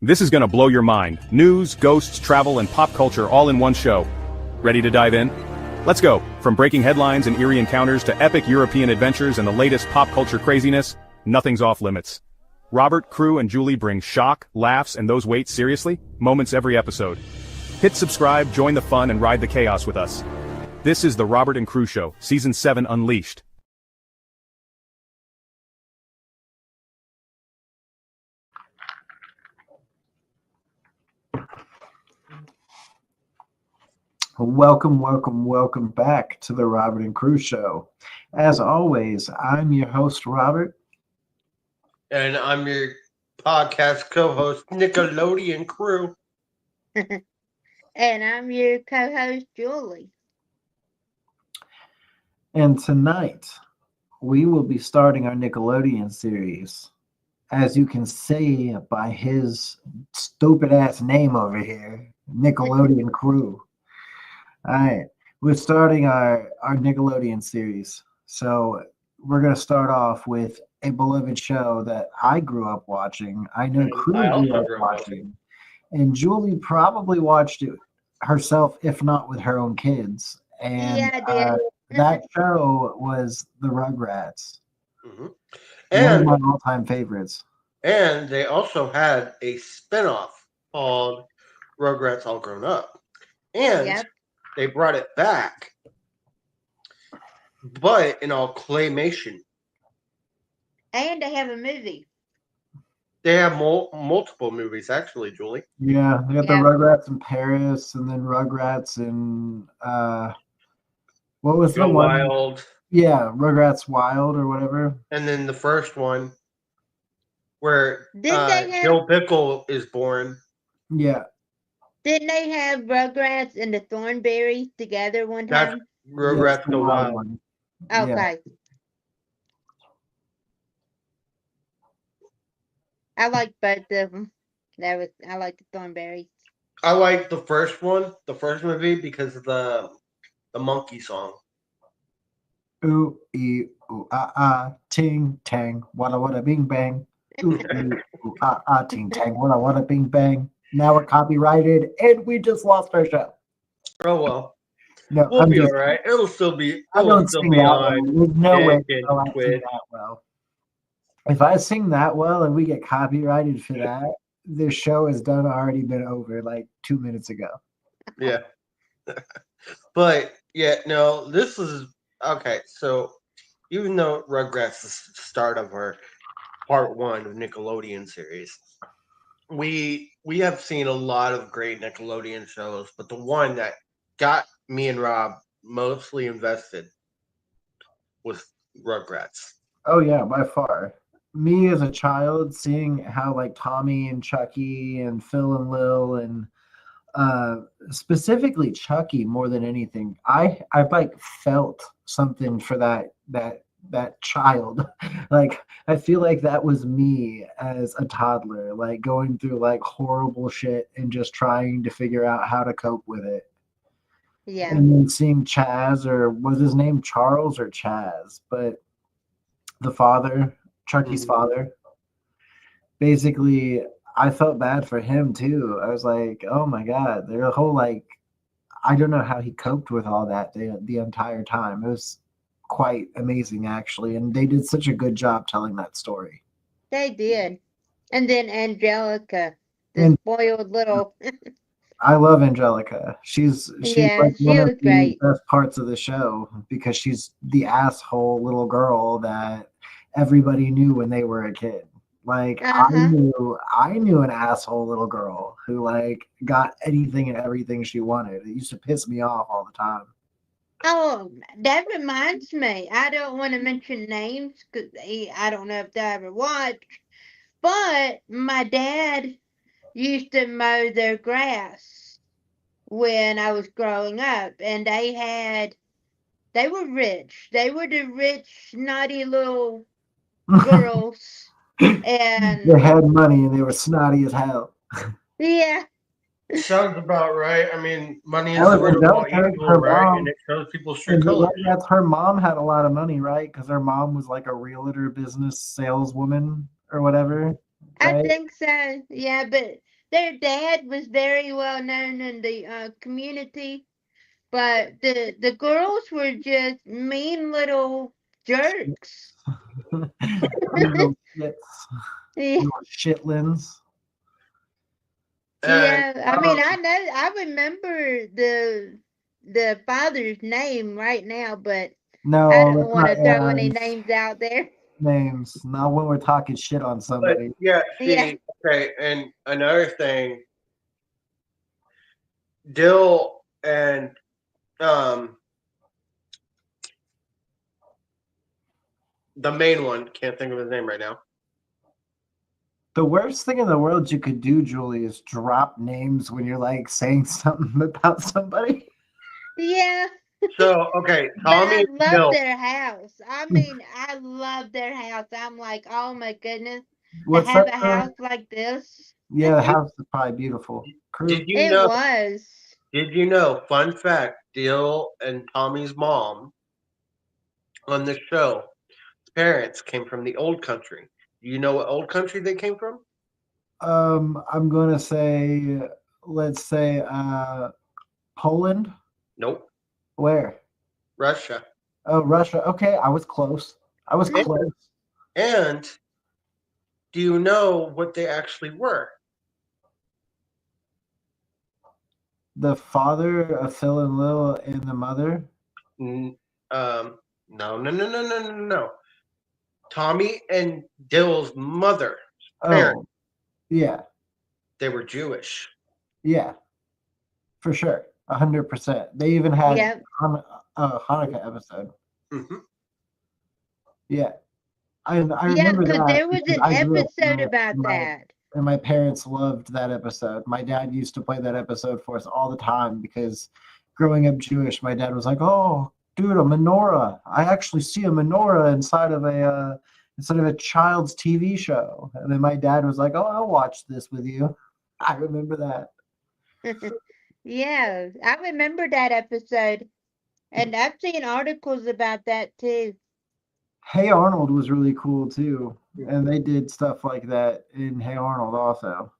This is gonna blow your mind. News, ghosts, travel, and pop culture all in one show. Ready to dive in? Let's go. From breaking headlines and eerie encounters to epic European adventures and the latest pop culture craziness, nothing's off limits. Robert, Crew, and Julie bring shock, laughs, and those wait, seriously? Moments every episode. Hit subscribe, join the fun, and ride the chaos with us. This is the Robert and Crew Show, Season 7 Unleashed. Welcome back to the Robert and Crew Show. As always, I'm your host, Robert. And I'm your podcast co-host, Nickelodeon Crew. And I'm your co-host, Julie. And tonight, we will be starting our Nickelodeon series. As you can see by his stupid-ass name over here, Nickelodeon Crew. All right, we're starting our Nickelodeon series. So we're going to start off with a beloved show that I grew up watching. I know Crew grew up watching. And Julie probably watched it herself, if not with her own kids. And Yeah, I did. that show was the RugRats. Mm-hmm. And one of my all-time favorites. And they also had a spinoff called RugRats All Grown Up. And they brought it back, but in all claymation. And they have a movie. They have multiple movies, actually, Julie. Yeah, they got the Rugrats in Paris, and then Rugrats in what was the one? Wild. Yeah, Rugrats Wild or whatever. And then the first one, where Joe Pickle is born. Yeah. Didn't they have Rugrats and the Thornberries together one time? That's Rugrats the Wild one. Okay. Yeah. I like both of them. I like the Thornberries. I like the first one, the first movie, because of the monkey song. Ooh, ee, ooh, ah, ah, ting, tang, wada, wada, bing, bang. Ooh, ee, ooh, ah, ah, ting, tang, wada, wada, bing, bang. Now we're copyrighted, and we just lost our show. Oh, well. No, we'll be all right. It'll still be on. There's no way I sing that well. If I sing that well and we get copyrighted for that, the show has already been over like 2 minutes ago. Yeah. But, yeah, no, this is... Okay, so even though Rugrats is the start of our part one of Nickelodeon series, we have seen a lot of great Nickelodeon shows, but the one that got me and Rob mostly invested was Rugrats. Oh yeah, by far. Me as a child, seeing how like Tommy and Chucky and Phil and Lil and specifically Chucky more than anything, I like felt something for that child. Like I feel like that was me as a toddler, like going through like horrible shit and just trying to figure out how to cope with it. Yeah. And then seeing Chaz, or was his name Charles or Chaz, but the father, Chucky's father, basically I felt bad for him too. I was like, oh my God, their whole like, I don't know how he coped with all that the entire time. It was quite amazing actually, and they did such a good job telling that story. They did. And then Angelica, the spoiled little I love Angelica. She's like one of the best parts of the show because she's the asshole little girl that everybody knew when they were a kid. Like I knew an asshole little girl who like got anything and everything she wanted. It used to piss me off all the time. Oh, that reminds me. I don't want to mention names because I don't know if they ever watched, but my dad used to mow their grass when I was growing up, and they were rich. They were the rich, naughty little girls. And they had money and they were snotty as hell. Yeah. Sounds about right. I mean, money is the root of all evil, right? And it shows people's true colors. That's her mom had a lot of money, right? Because her mom was like a realtor business saleswoman or whatever. I right? think so. Yeah, but their dad was very well known in the community, but the girls were just mean little jerks. Little shits, Yeah, little shitlins. And yeah. I mean, I know. I remember the father's name right now, but I No, don't let's want not to air throw any his names out there. names. Not when we're talking shit on but somebody. yeah, Yeah. see, okay, and another thing, Dill and um the main one, can't think of his name right now. The worst thing in the world you could do, Julie, is drop names when you're like saying something about somebody. Yeah. So okay, But I Tommy and love Dill. their house. I mean, I love their house. I'm like, oh my goodness, to What's have that? a house like this. Yeah, the house is probably beautiful. Did Crew. you It know? was. Did you know? Fun fact: Dill and Tommy's mom on the show, parents came from the old country. Do you know what old country they came from? I'm gonna say, let's say, Poland. Nope, Where? Russia. Oh, Russia. Okay, I was close. I was And, close. and do you know what they actually were? The father of Phil and Lil and the mother. N- no, no, no, no, no, no, no. Tommy and Dill's mother, parents, Oh, yeah, they were Jewish. yeah, for sure, 100%. They even had Yep. a Hanukkah episode. Hmm. Yeah, I Yeah, remember because that there was because an I grew up episode about that. and my parents loved that episode. My dad used to play that episode for us all the time because growing up Jewish, my dad was like, "Oh, dude, a menorah! I actually see a menorah inside of a child's TV show." And then my dad was like, "Oh, I'll watch this with you." I remember that. Yeah, I remember that episode, and I've seen articles about that too. Hey Arnold was really cool too, and they did stuff like that in Hey Arnold also.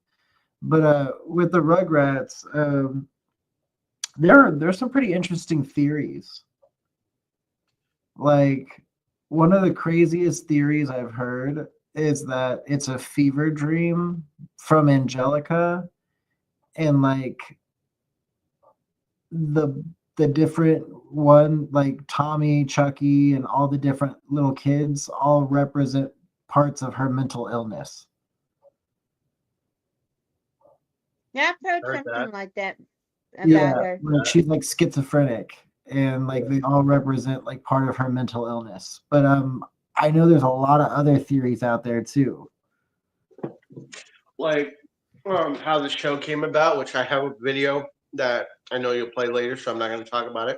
But with the Rugrats, there's some pretty interesting theories. Like one of the craziest theories I've heard is that it's a fever dream from Angelica, and like the the different one, like Tommy, Chucky, and all the different little kids all represent parts of her mental illness. Yeah, I've heard Heard something that. like that about Yeah, her. like she's like schizophrenic, and like they all represent like part of her mental illness. But I know there's a lot of other theories out there too. Like how the show came about, which I have a video that I know you'll play later, so I'm not going to talk about it.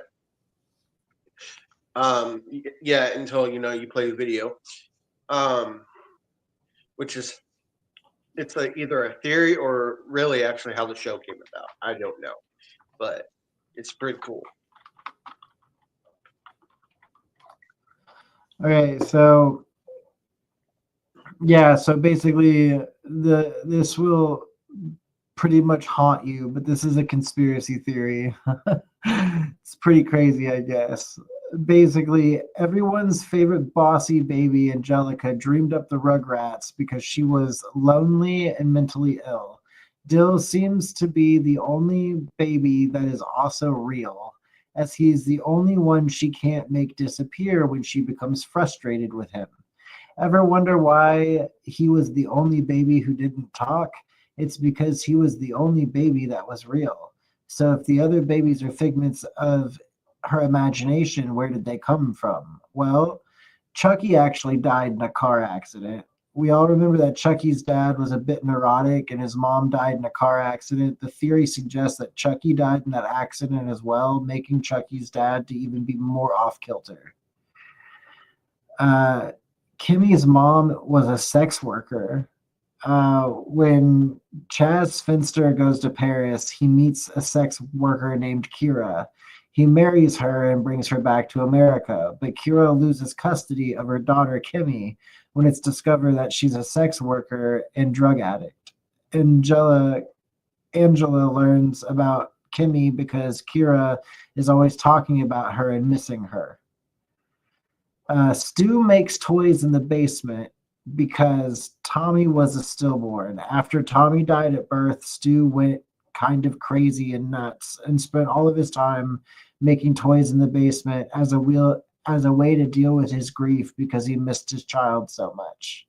Yeah, until you play the video, um, which is it's either a theory or really actually how the show came about. I don't know, but it's pretty cool. Okay, so yeah, so basically this will pretty much haunt you, but this is a conspiracy theory. It's pretty crazy, I guess. Basically, everyone's favorite bossy baby, Angelica, dreamed up the Rugrats because she was lonely and mentally ill. Dill seems to be the only baby that is also real, as he's the only one she can't make disappear when she becomes frustrated with him. Ever wonder why he was the only baby who didn't talk? It's because he was the only baby that was real. So if the other babies are figments of her imagination, where did they come from? Well, Chucky actually died in a car accident. We all remember that Chucky's dad was a bit neurotic and his mom died in a car accident. The theory suggests that Chucky died in that accident as well, making Chucky's dad to even be more off kilter. Uh, Kimmy's mom was a sex worker. When Chaz Finster goes to Paris, he meets a sex worker named Kira. He marries her and brings her back to America, but Kira loses custody of her daughter Kimmy when it's discovered that she's a sex worker and drug addict. Angela learns about Kimmy because Kira is always talking about her and missing her. Stu makes toys in the basement because Tommy was a stillborn. After Tommy died at birth, Stu went kind of crazy and nuts and spent all of his time making toys in the basement as a way to deal with his grief because he missed his child so much.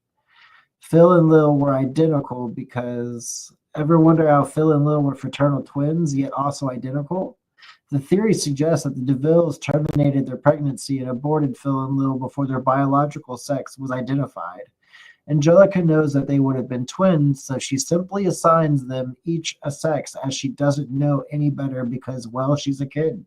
Phil and Lil were identical because ever wonder how Phil and Lil were fraternal twins yet also identical? The theory suggests that the DeVilles terminated their pregnancy and aborted Phil and Lil before their biological sex was identified. Angelica knows that they would have been twins, so she simply assigns them each a sex as she doesn't know any better because, well, she's a kid.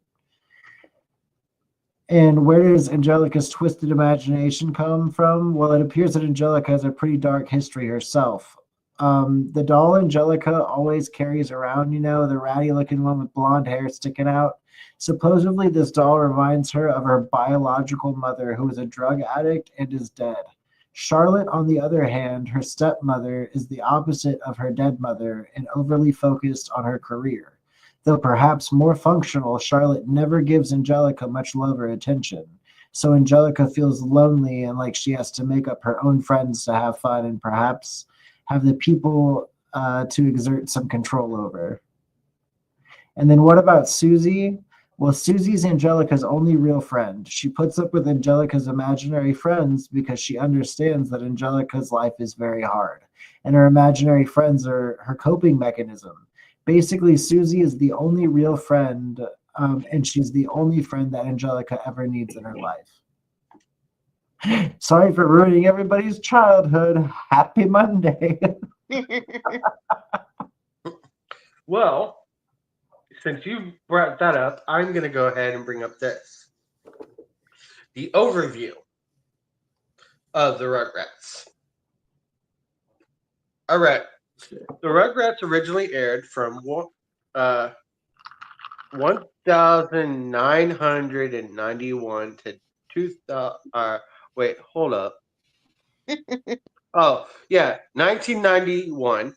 And where does Angelica's twisted imagination come from? Well, it appears that Angelica has a pretty dark history herself. The doll Angelica always carries around, the ratty looking one with blonde hair sticking out. Supposedly, this doll reminds her of her biological mother, who is a drug addict and is dead. Charlotte, on the other hand, her stepmother, is the opposite of her dead mother and overly focused on her career. Though perhaps more functional, Charlotte never gives Angelica much love or attention. So Angelica feels lonely and like she has to make up her own friends to have fun and perhaps have the people to exert some control over. And then what about Susie? Well, Susie's Angelica's only real friend. She puts up with Angelica's imaginary friends because she understands that Angelica's life is very hard, and her imaginary friends are her coping mechanism. Basically, Susie is the only real friend, and she's the only friend that Angelica ever needs in her life. Sorry for ruining everybody's childhood. Happy Monday. Well, since you brought that up, I'm going to go ahead and bring up this. The overview of the RugRats. All right. The RugRats originally aired from 1991 to 2000. Wait, hold up. Oh, yeah, 1991.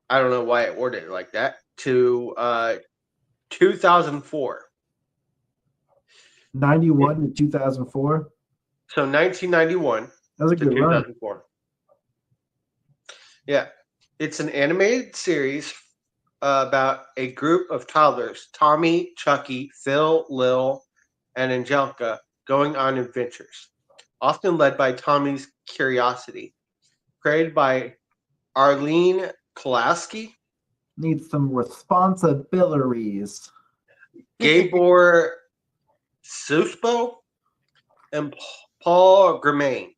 I don't know why it ordered it like that. To 2004. 91 to 2004. So 1991 That was a to good run. 2004. Yeah, it's an animated series about a group of toddlers: Tommy, Chucky, Phil, Lil, and Angelica, going on adventures, often led by Tommy's curiosity. Created by Arlene Kolaski, Need some responsibilities. Gabor Suspo, and Paul Gremain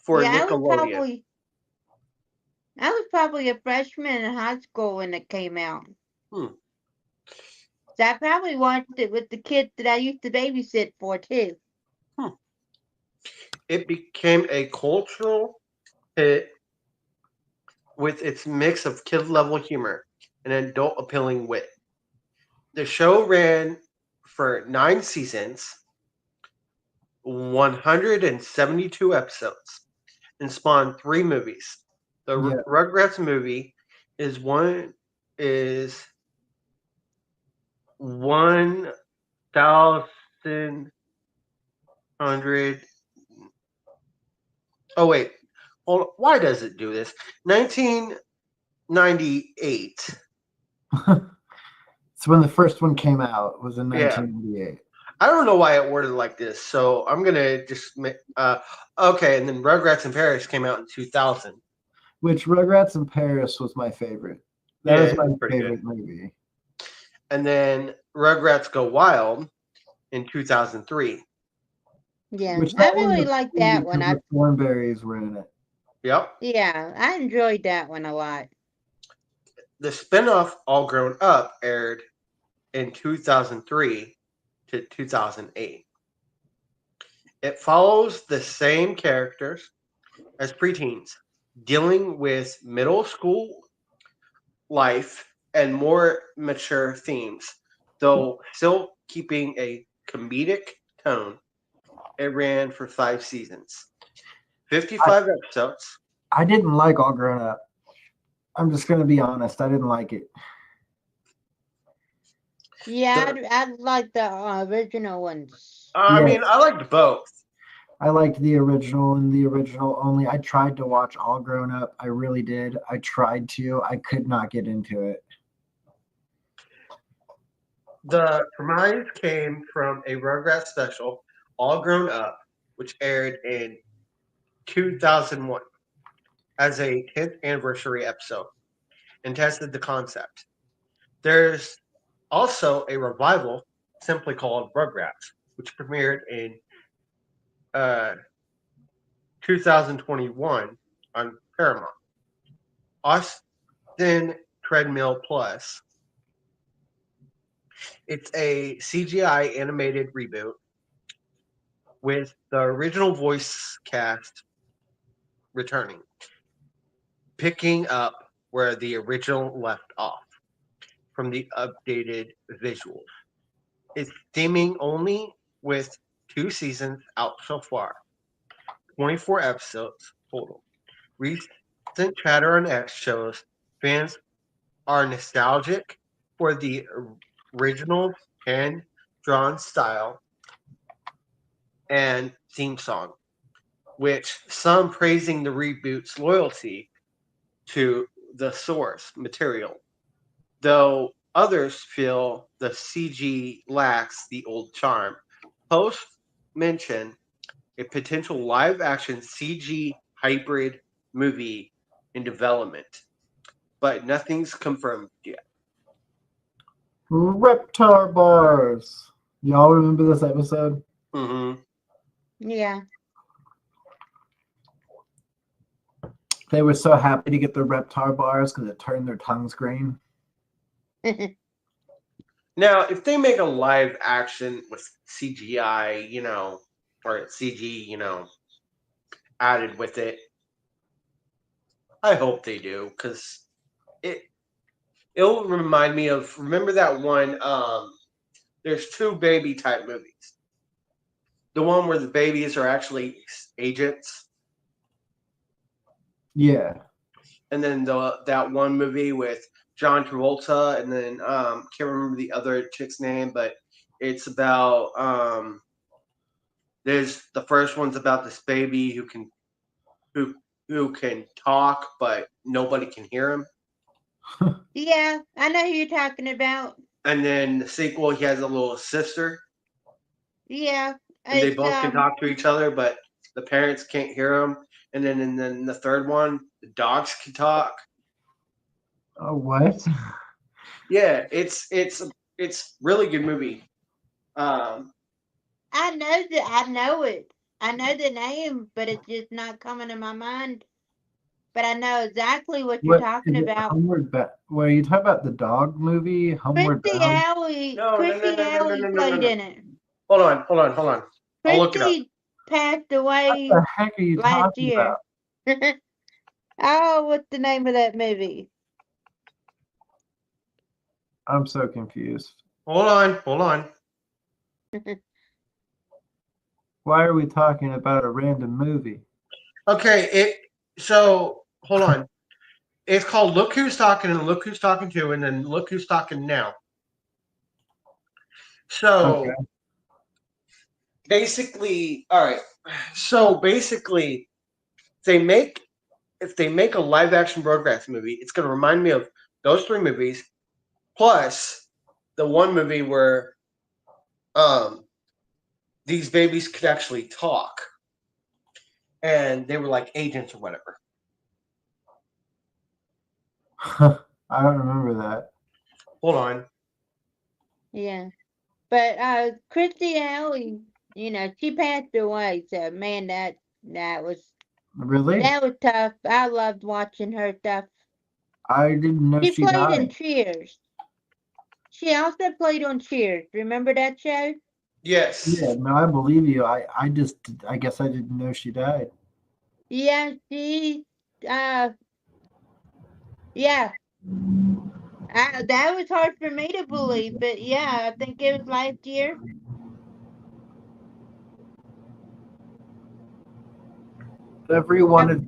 for Yeah, Nickelodeon. I was probably a freshman in high school when it came out. Hmm. So I probably watched it with the kids that I used to babysit for too. It became a cultural hit with its mix of kid-level humor and adult-appealing wit. The show ran for 9 seasons, 172 episodes, and spawned 3 movies. The Yeah. Rugrats movie is 1,100. Oh wait, hold on. Why does it do this? 1998. It's when the first one came out. It was in Yeah. 1998. I don't know why it worded like this, so I'm gonna just okay. And then Rugrats in Paris came out in 2000. Which Rugrats in Paris was my favorite. That Yeah, was it my was pretty favorite good. movie. And then Rugrats Go Wild in 2003. Yeah, Which I that one really was liked cool that because one. the Thornberries were in it. Yep. Yeah, I enjoyed that one a lot. The spinoff All Grown Up aired in 2003 to 2008. It follows the same characters as preteens, dealing with middle school life and more mature themes, though still keeping a comedic tone. It ran for 5 seasons, 55 episodes. I didn't like All Grown Up. I'm just gonna be honest. I didn't like it. Yeah, The- I like the original ones. I mean, I liked both. I liked the original and the original only. I tried to watch All Grown Up. I really did. I tried to. I could not get into it. The premise came from a Rugrats special, All Grown Up, which aired in 2001 as a 10th anniversary episode and tested the concept. There's also a revival simply called RugRats, which premiered in 2021 on Paramount. Austin Treadmill Plus. It's a CGI animated reboot with the original voice cast returning, picking up where the original left off from the updated visuals. It's streaming only with 2 seasons out so far, 24 episodes total. Recent chatter on X shows fans are nostalgic for the original hand drawn style and theme song, which some praising the reboot's loyalty to the source material, though others feel the CG lacks the old charm. Post mention a potential live action CG hybrid movie in development, but nothing's confirmed yet. Reptar bars. Y'all remember this episode? Mm-hmm. Yeah. They were so happy to get the Reptar bars because it turned their tongues green. Now, if they make a live action with CGI, or CG, added with it, I hope they do, because it'll remind me of, remember that one, there's 2 baby type movies. The one where the babies are actually agents, Yeah. and then that one movie with John Travolta, and then can't remember the other chick's name, but it's about there's the first one's about this baby who can talk, but nobody can hear him. Yeah, I know who you're talking about. And then the sequel, he has a little sister, Yeah. and they both can talk to each other, but the parents can't hear them. And then the third one, the dogs can talk. Oh, what? Yeah, it's really good movie. I know it. I know the name, but it's just not coming to my mind. But I know exactly what you're talking is it about. Homeward Bound? Were you talking about the dog movie, Homeward Christy Bound? Alley. No, Christy Alley played in it. Hold on. I'll look it up. Christy passed What away the heck are you last talking year. about? Oh, what's the name of that movie? I'm so confused. Hold on. Why are we talking about a random movie? Okay, so hold on. It's called Look Who's Talking and Look Who's Talking To, and then Look Who's Talking Now. So Okay. basically, all right. So basically, if they make a live action Rugrats movie, it's going to remind me of those 3 movies, plus the one movie where these babies could actually talk, and they were like agents or whatever. I don't remember that. Hold on. Yeah. But Christy Alley, she passed away. So man, that was Really? tough. I loved watching her stuff. I didn't know She she played in died. Cheers. She also played on Cheers. Remember that show? Yes. Yeah, no, I believe you. I guess I didn't know she died. Yeah, yeah. That was hard for me to believe, but yeah, I think it was last year. Every one of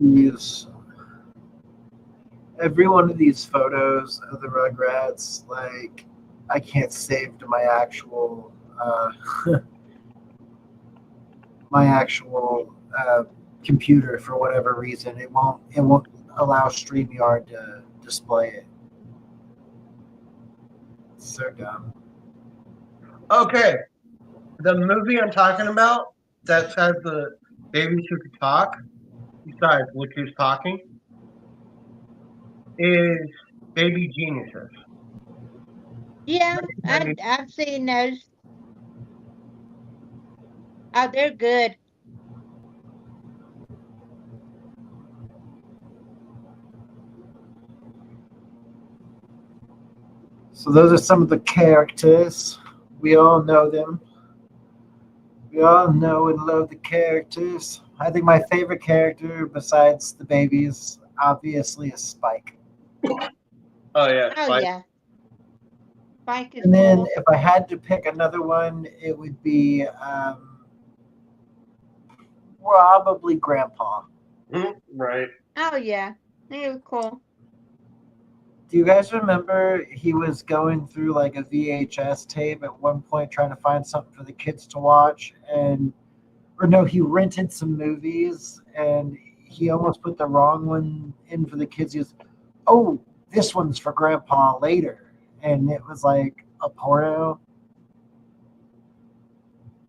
these photos of the Rugrats, like I can't save to my actual my actual computer for whatever reason. It won't allow StreamYard to display it. It's so dumb. Okay, the movie I'm talking about that has the babies who could talk, besides which who's talking, is Baby Geniuses. Yeah, I mean, I've seen those. Oh, they're good. So those are some of the characters. We all know them. We all know and love the characters. I think my favorite character, besides the babies, obviously is Spike. oh yeah, Oh Spike. yeah, Spike is And then cool. if I had to pick another one, it would be probably Grandpa. Right. Oh yeah, they were cool. Do you guys remember he was going through like a VHS tape at one point trying to find something for the kids to watch? Or no, he rented some movies and he almost put the wrong one in for the kids. He was, oh, this one's for Grandpa later. And it was like a porno.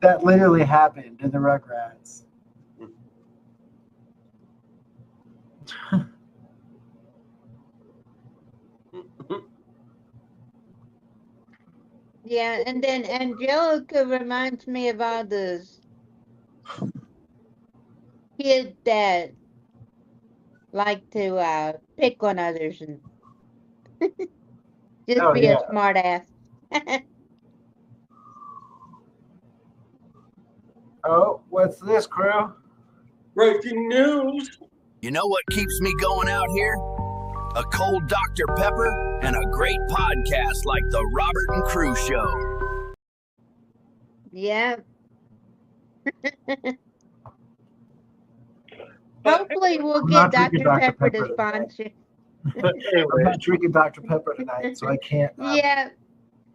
That literally happened in the Rugrats. Yeah, and then Angelica reminds me of all those kids that like to pick on others and just Oh, be yeah. a smart ass. Oh, what's this, crew? Breaking news. You know what keeps me going out here? A cold Dr. Pepper and a great podcast like the Robert and Crew Show. Yeah. Hopefully we'll I'm get not drinking Dr. Dr. Pepper to Pepper tonight. sponsor. But I'm anyway, not drinking Dr. Pepper tonight, so I can't. Yeah,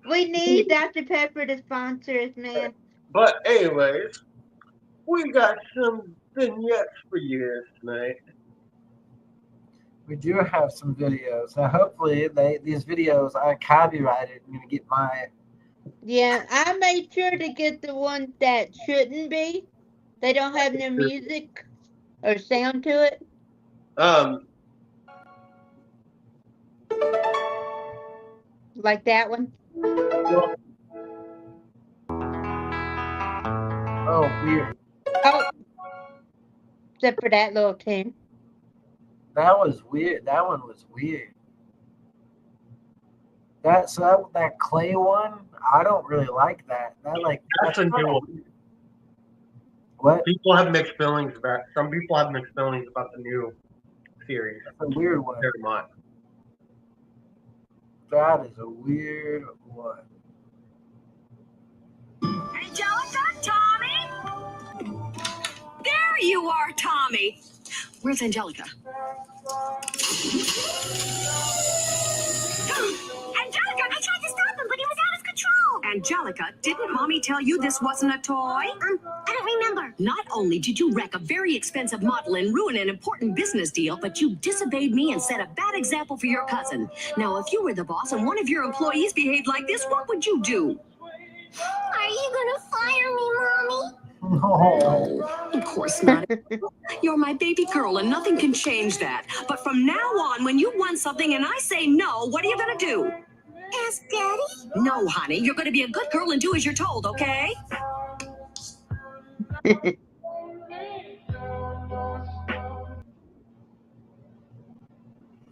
we need Dr. Pepper to sponsor us, man. we got some vignettes for you tonight. We do have some videos. Now, hopefully, these videos are copyrighted. I'm gonna get my. Yeah, I made sure to get the ones that shouldn't be. They don't have no music or sound to it. Um, Like that one. Oh, weird. Oh, except for that little tune. That was weird. That one was weird. That clay one, I don't really like that. that's a new kinda one. weird. What? People have mixed feelings about. Some people have mixed feelings about the new series. That's a weird one. Very much. That is a weird one. Angelica, Tommy? There you are, Tommy. Where's Angelica? Angelica, I tried to stop him, but he was out of control. Angelica, didn't Mommy tell you this wasn't a toy? I don't remember. Not only did you wreck a very expensive model and ruin an important business deal, but you disobeyed me and set a bad example for your cousin. Now, if you were the boss and one of your employees behaved like this, what would you do? Are you gonna fire me, Mommy? No. Of course not. You're my baby girl and nothing can change that. But from now on, when you want something and I say no, what are you gonna do? Ask Daddy? No, honey. You're gonna be a good girl and do as you're told, okay?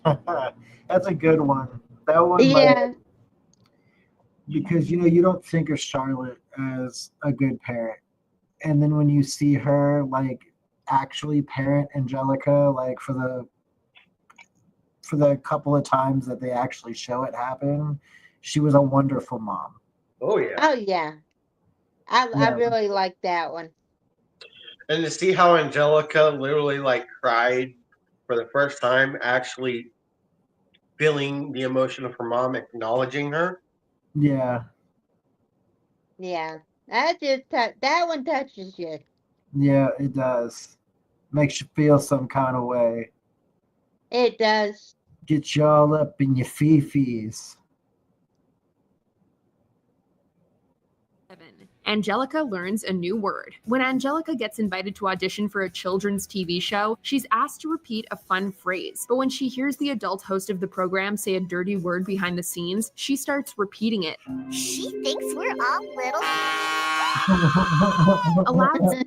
That's a good one. That one, Yeah, because you don't think of Charlotte as a good parent, and then when you see her like actually parent Angelica, like for the couple of times that they actually show it happen, she was a wonderful mom. Oh yeah. oh yeah. I Yeah. really like that one. And to see how Angelica literally like cried for the first time, actually feeling the emotion of her mom acknowledging her. Yeah, Yeah, that one touches you. yeah, it does. Makes you feel some kind of way. It does. Get you all up in your fifis. Angelica learns a new word. When Angelica gets invited to audition for a children's TV show, she's asked to repeat a fun phrase. But when she hears the adult host of the program say a dirty word behind the scenes, she starts repeating it. She thinks we're all little. A loud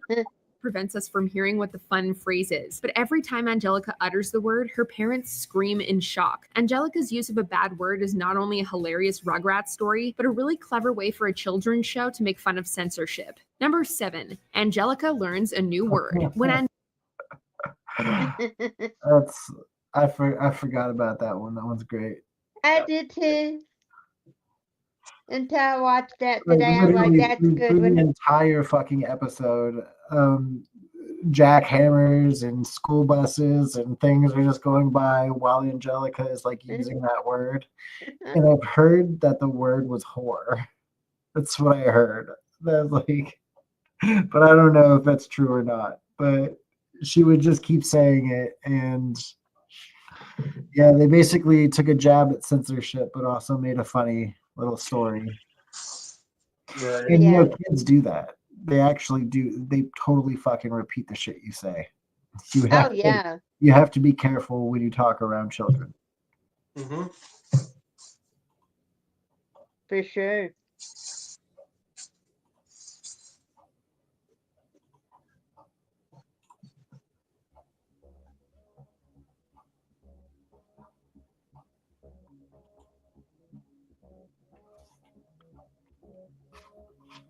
prevents us from hearing what the fun phrase is. But every time Angelica utters the word, her parents scream in shock. Angelica's use of a bad word is not only a hilarious RugRats story, but a really clever way for a children's show to make fun of censorship. Number 7, Angelica learns a new word. When That's I forgot about that one. That one's great. I did too. Until I watched that Like, today, I was like, literally, "That's a good through the one." entire fucking episode, jackhammers and school buses and things are just going by while Angelica is like using that word. And I've heard that the word was whore. That's what I heard. That's like, but I don't know if that's true or not. But she would just keep saying it, and yeah, they basically took a jab at censorship, but also made a funny little story. Right. And you know, Yeah. kids do that. They actually do. They totally fucking repeat the shit you say. You Oh have to, yeah. you have to be careful when you talk around children. Mm-hmm. For sure.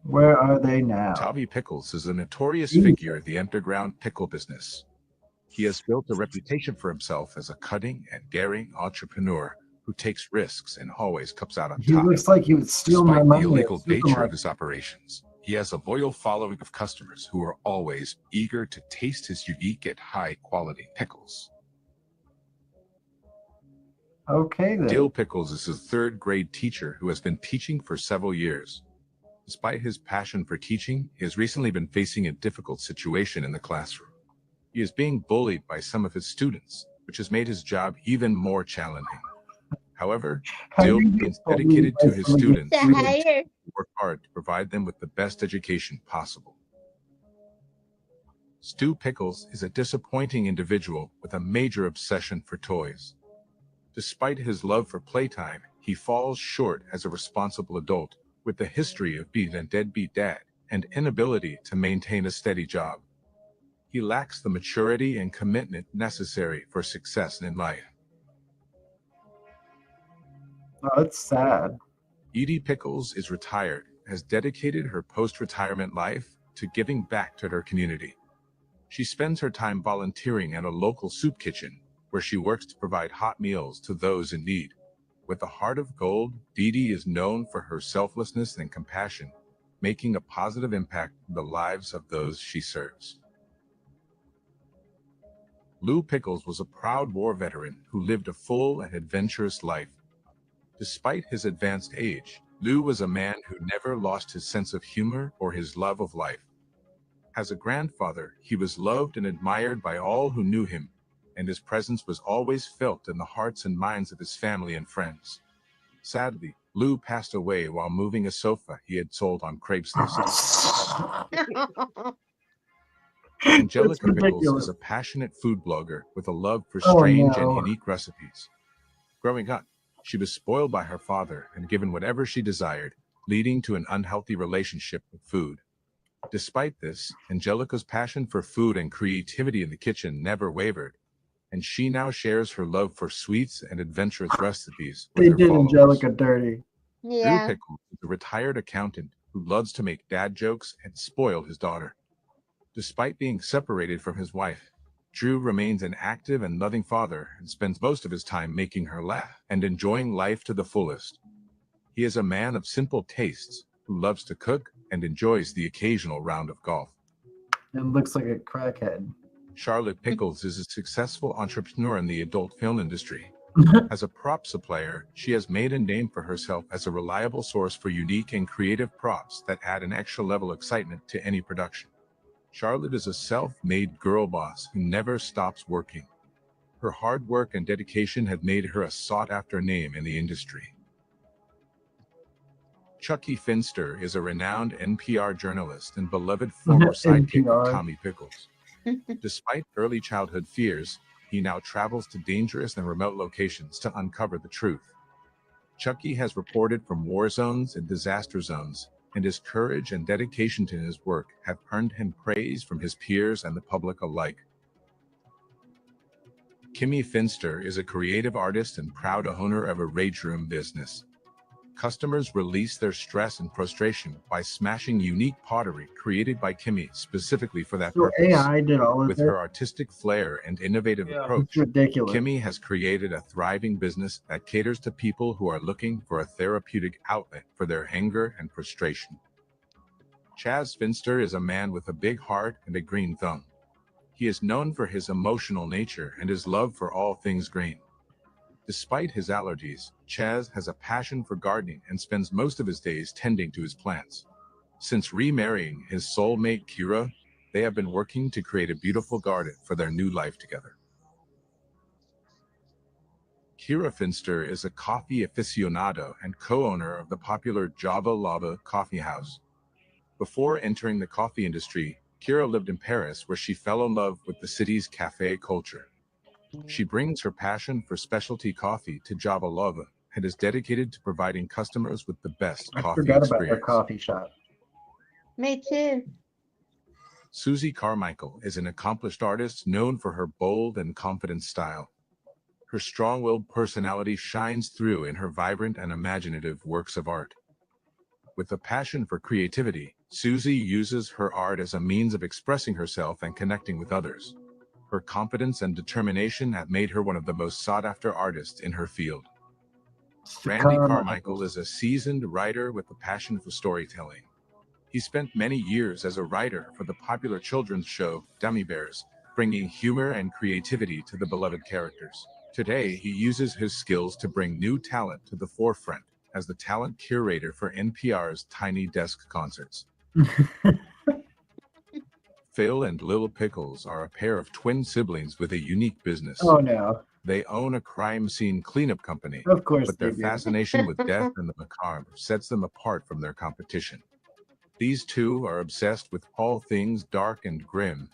Where are they now? Tavi Pickles is a notorious figure in the underground pickle business. He has built a reputation for himself as a cutting and daring entrepreneur who takes risks and always comes out on He top. looks like he would steal my Despite money. the at illegal nature of supermarket. his operations, he has a loyal following of customers who are always eager to taste his unique and high-quality pickles. Okay then. Dill Pickles is a third-grade teacher who has been teaching for several years. Despite his passion for teaching, he has recently been facing a difficult situation in the classroom. He is being bullied by some of his students, which has made his job even more challenging. However, How Dill do you get remains bullied dedicated by to his somebody- students The and hair. work hard to provide them with the best education possible. Stu Pickles is a disappointing individual with a major obsession for toys. Despite his love for playtime, he falls short as a responsible adult with a history of being a deadbeat dad and inability to maintain a steady job. He lacks the maturity and commitment necessary for success in life. Oh, that's sad. Edie Pickles is retired, has dedicated her post-retirement life to giving back to her community. She spends her time volunteering at a local soup kitchen, where she works to provide hot meals to those in need. With a heart of gold, Edie is known for her selflessness and compassion, making a positive impact in the lives of those she serves. Lou Pickles was a proud war veteran who lived a full and adventurous life. Despite his advanced age, Lou was a man who never lost his sense of humor or his love of life. As a grandfather, he was loved and admired by all who knew him, and his presence was always felt in the hearts and minds of his family and friends. Sadly, Lou passed away while moving a sofa he had sold on Craigslist. Angelica Pickles ridiculous. is a passionate food blogger with a love for Oh, strange no. and unique recipes. Growing up, she was spoiled by her father and given whatever she desired, leading to an unhealthy relationship with food. Despite this, Angelica's passion for food and creativity in the kitchen never wavered, and she now shares her love for sweets and adventurous recipes with They her did followers. Angelica dirty. Drew Yeah. Pickles is a retired accountant who loves to make dad jokes and spoil his daughter. Despite being separated from his wife, Drew remains an active and loving father and spends most of his time making her laugh and enjoying life to the fullest. He is a man of simple tastes who loves to cook and enjoys the occasional round of golf. and looks like a crackhead. Charlotte Pickles is a successful entrepreneur in the adult film industry. As a prop supplier, she has made a name for herself as a reliable source for unique and creative props that add an extra level of excitement to any production. Charlotte is a self-made girl boss who never stops working. Her hard work and dedication have made her a sought-after name in the industry. Chucky Finster is a renowned NPR journalist and beloved former sidekick of NPR. Tommy Pickles. Despite early childhood fears, he now travels to dangerous and remote locations to uncover the truth. Chucky has reported from war zones and disaster zones, and his courage and dedication to his work have earned him praise from his peers and the public alike. Kimmy Finster is a creative artist and proud owner of a rage room business. Customers release their stress and frustration by smashing unique pottery created by Kimmy specifically for that So purpose. AI did all of With it. her artistic flair and innovative approach, It's ridiculous. Kimmy has created a thriving business that caters to people who are looking for a therapeutic outlet for their anger and frustration. Chaz Finster is a man with a big heart and a green thumb. He is known for his emotional nature and his love for all things green. Despite his allergies, Chaz has a passion for gardening and spends most of his days tending to his plants. Since remarrying his soulmate Kira, they have been working to create a beautiful garden for their new life together. Kira Finster is a coffee aficionado and co-owner of the popular Java Lava coffee house. Before entering the coffee industry, Kira lived in Paris, where she fell in love with the city's cafe culture. She brings her passion for specialty coffee to Java Lava and is dedicated to providing customers with the best I coffee forgot about their experience. coffee shop. Me too. Susie Carmichael is an accomplished artist known for her bold and confident style. Her strong-willed personality shines through in her vibrant and imaginative works of art. With a passion for creativity, Susie uses her art as a means of expressing herself and connecting with others. Her confidence and determination have made her one of the most sought-after artists in her field. Randy Carmichael is a seasoned writer with a passion for storytelling. He spent many years as a writer for the popular children's show Dummy Bears, bringing humor and creativity to the beloved characters. Today, he uses his skills to bring new talent to the forefront as the talent curator for NPR's Tiny Desk concerts. Phil and Lil Pickles are a pair of twin siblings with a unique business. Oh no. They own a crime scene cleanup company, Of course but their they do. fascination with death and the macabre sets them apart from their competition. These two are obsessed with all things dark and grim,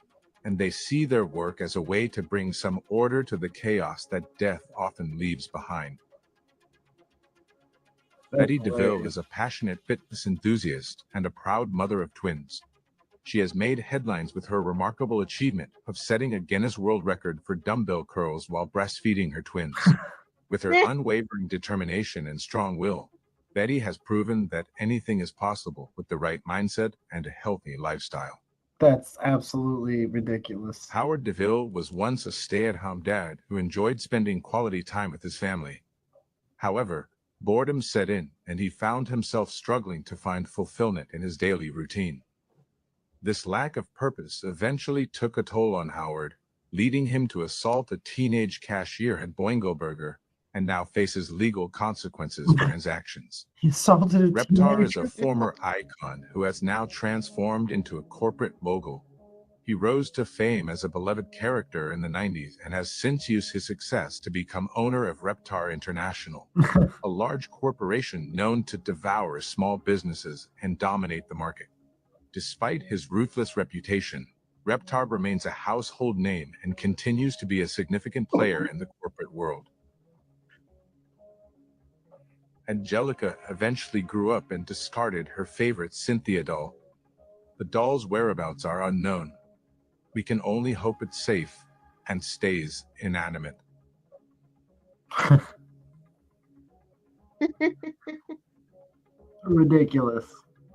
and they see their work as a way to bring some order to the chaos that death often leaves behind. Betty DeVille is a passionate fitness enthusiast and a proud mother of twins. She has made headlines with her remarkable achievement of setting a Guinness World Record for dumbbell curls while breastfeeding her twins. With her unwavering determination and strong will, Betty has proven that anything is possible with the right mindset and a healthy lifestyle. That's absolutely ridiculous. Howard DeVille was once a stay-at-home dad who enjoyed spending quality time with his family. However, boredom set in, and he found himself struggling to find fulfillment in his daily routine. This lack of purpose eventually took a toll on Howard, leading him to assault a teenage cashier at Boingo Burger, and now faces legal consequences for his actions. He assaulted a Reptar is teenager? a former icon who has now transformed into a corporate mogul. He rose to fame as a beloved character in the 90s and has since used his success to become owner of Reptar International, a large corporation known to devour small businesses and dominate the market. Despite his ruthless reputation, Reptar remains a household name and continues to be a significant player in the corporate world. Angelica eventually grew up and discarded her favorite Cynthia doll. The doll's whereabouts are unknown. We can only hope it's safe and stays inanimate. Ridiculous.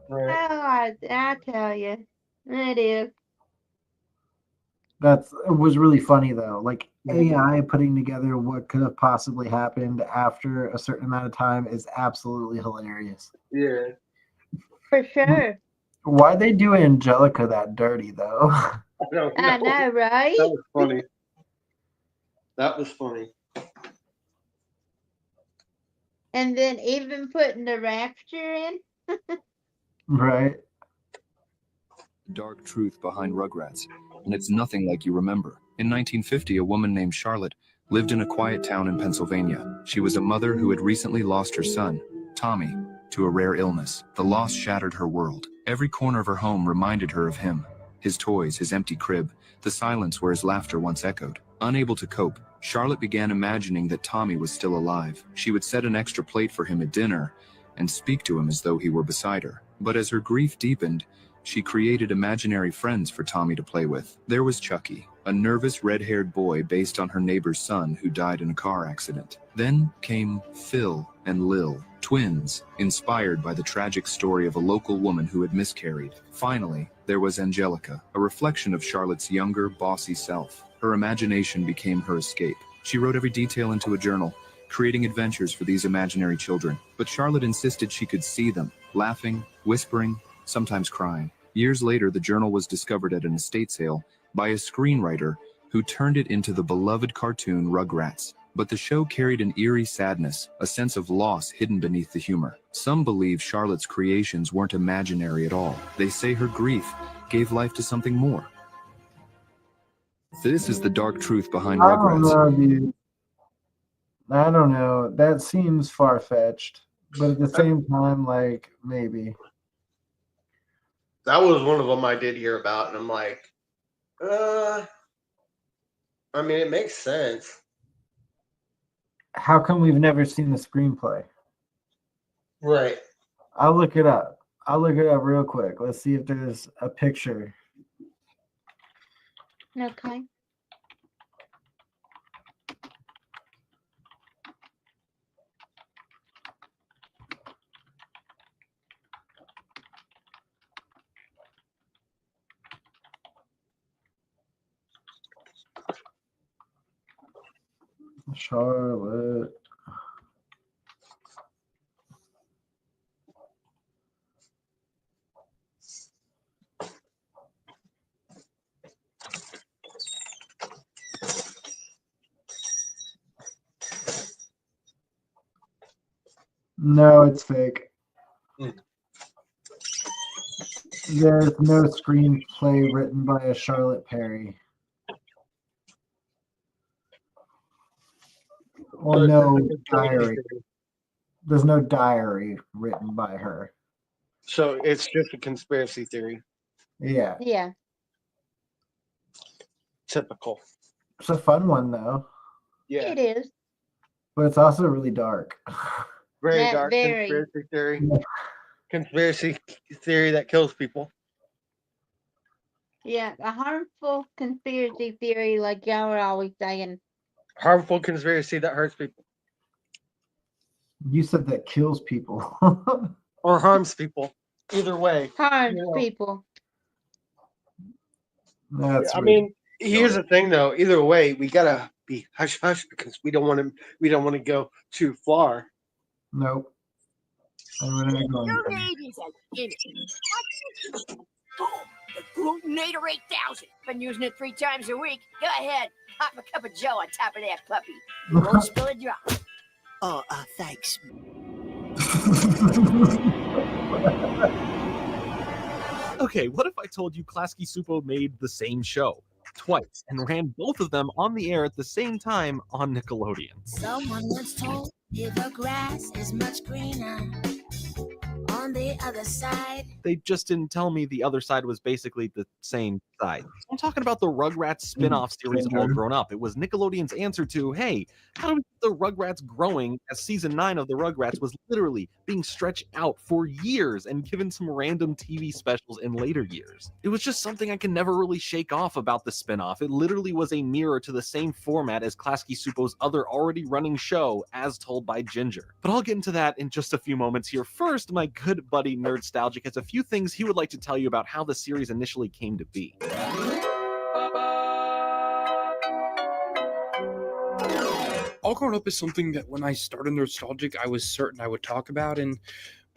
Right. I tell you, it is. It was really funny though. Like AI putting together what could have possibly happened after a certain amount of time is absolutely hilarious. Yeah. For sure. Why they do Angelica that dirty though? I don't know. I know, right? That was funny. That was funny. And then even putting the rapture in. Right. Dark truth behind RugRats, and it's nothing like you remember. In 1950, a woman named Charlotte lived in a quiet town in Pennsylvania. She was a mother who had recently lost her son, Tommy, to a rare illness. The loss shattered her world. Every corner of her home reminded her of him, his toys, his empty crib, the silence where his laughter once echoed. Unable to cope, Charlotte began imagining that Tommy was still alive. She would set an extra plate for him at dinner and speak to him as though he were beside her. But as her grief deepened, she created imaginary friends for Tommy to play with. There was Chucky, a nervous red-haired boy based on her neighbor's son who died in a car accident. Then came Phil and Lil, twins, inspired by the tragic story of a local woman who had miscarried. Finally, there was Angelica, a reflection of Charlotte's younger, bossy self. Her imagination became her escape. She wrote every detail into a journal, creating adventures for these imaginary children. But Charlotte insisted she could see them, laughing, whispering, sometimes crying. Years later, the journal was discovered at an estate sale by a screenwriter who turned it into the beloved cartoon RugRats. But the show carried an eerie sadness, a sense of loss hidden beneath the humor. Some believe Charlotte's creations weren't imaginary at all. They say her grief gave life to something more. This is the dark truth behind I don't RugRats. know, dude. I don't know. That seems far-fetched, but at the same time, like, maybe. That was one of them I did hear about, and I'm like, I mean, it makes sense. How come we've never seen the screenplay? Right. I'll look it up. I'll look it up real quick. Let's see if there's a picture. Okay. Charlotte. No, it's fake. There's no screenplay written by a Charlotte Perry. Or no diary. There's no diary written by her. So it's just a conspiracy theory. Yeah. Yeah. Typical. It's a fun one, though. Yeah. It is. But it's also really dark. Very Yeah, dark very. conspiracy theory. Conspiracy theory that kills people. Yeah, a harmful conspiracy theory, like y'all are always saying. Harmful conspiracy that hurts people. You said that kills people. Or harms people. Either way. Harms You know. people. That's I mean, here's the thing though. Either way, we gotta be hush hush because we don't want to go too far. Nope. I'm gonna go. Ladies and boom, the Glutinator 8000. Been using it 3 times a week. Go ahead, pop a cup of Joe on top of that puppy. You won't spill a drop. Oh, thanks. Okay, what if I told you Klasky Supo made the same show twice and ran both of them on the air at the same time on Nickelodeon? Someone once told me the grass is much greener on the other side. They just didn't tell me the other side was basically the same side. I'm talking about the Rugrats spin-off series All Grown Up. It was Nickelodeon's answer to, hey, how do we keep the Rugrats growing, as season 9 of the Rugrats was literally being stretched out for years and given some random TV specials in later years. It was just something I can never really shake off about the spin-off. It literally was a mirror to the same format as Klasky Supo's other already running show, as told by Ginger. But I'll get into that in just a few moments here. First, my good buddy Nerdstalgic has a few things he would like to tell you about how the series initially came to be. All Grown Up is something that when I started Nostalgic, I was certain I would talk about, and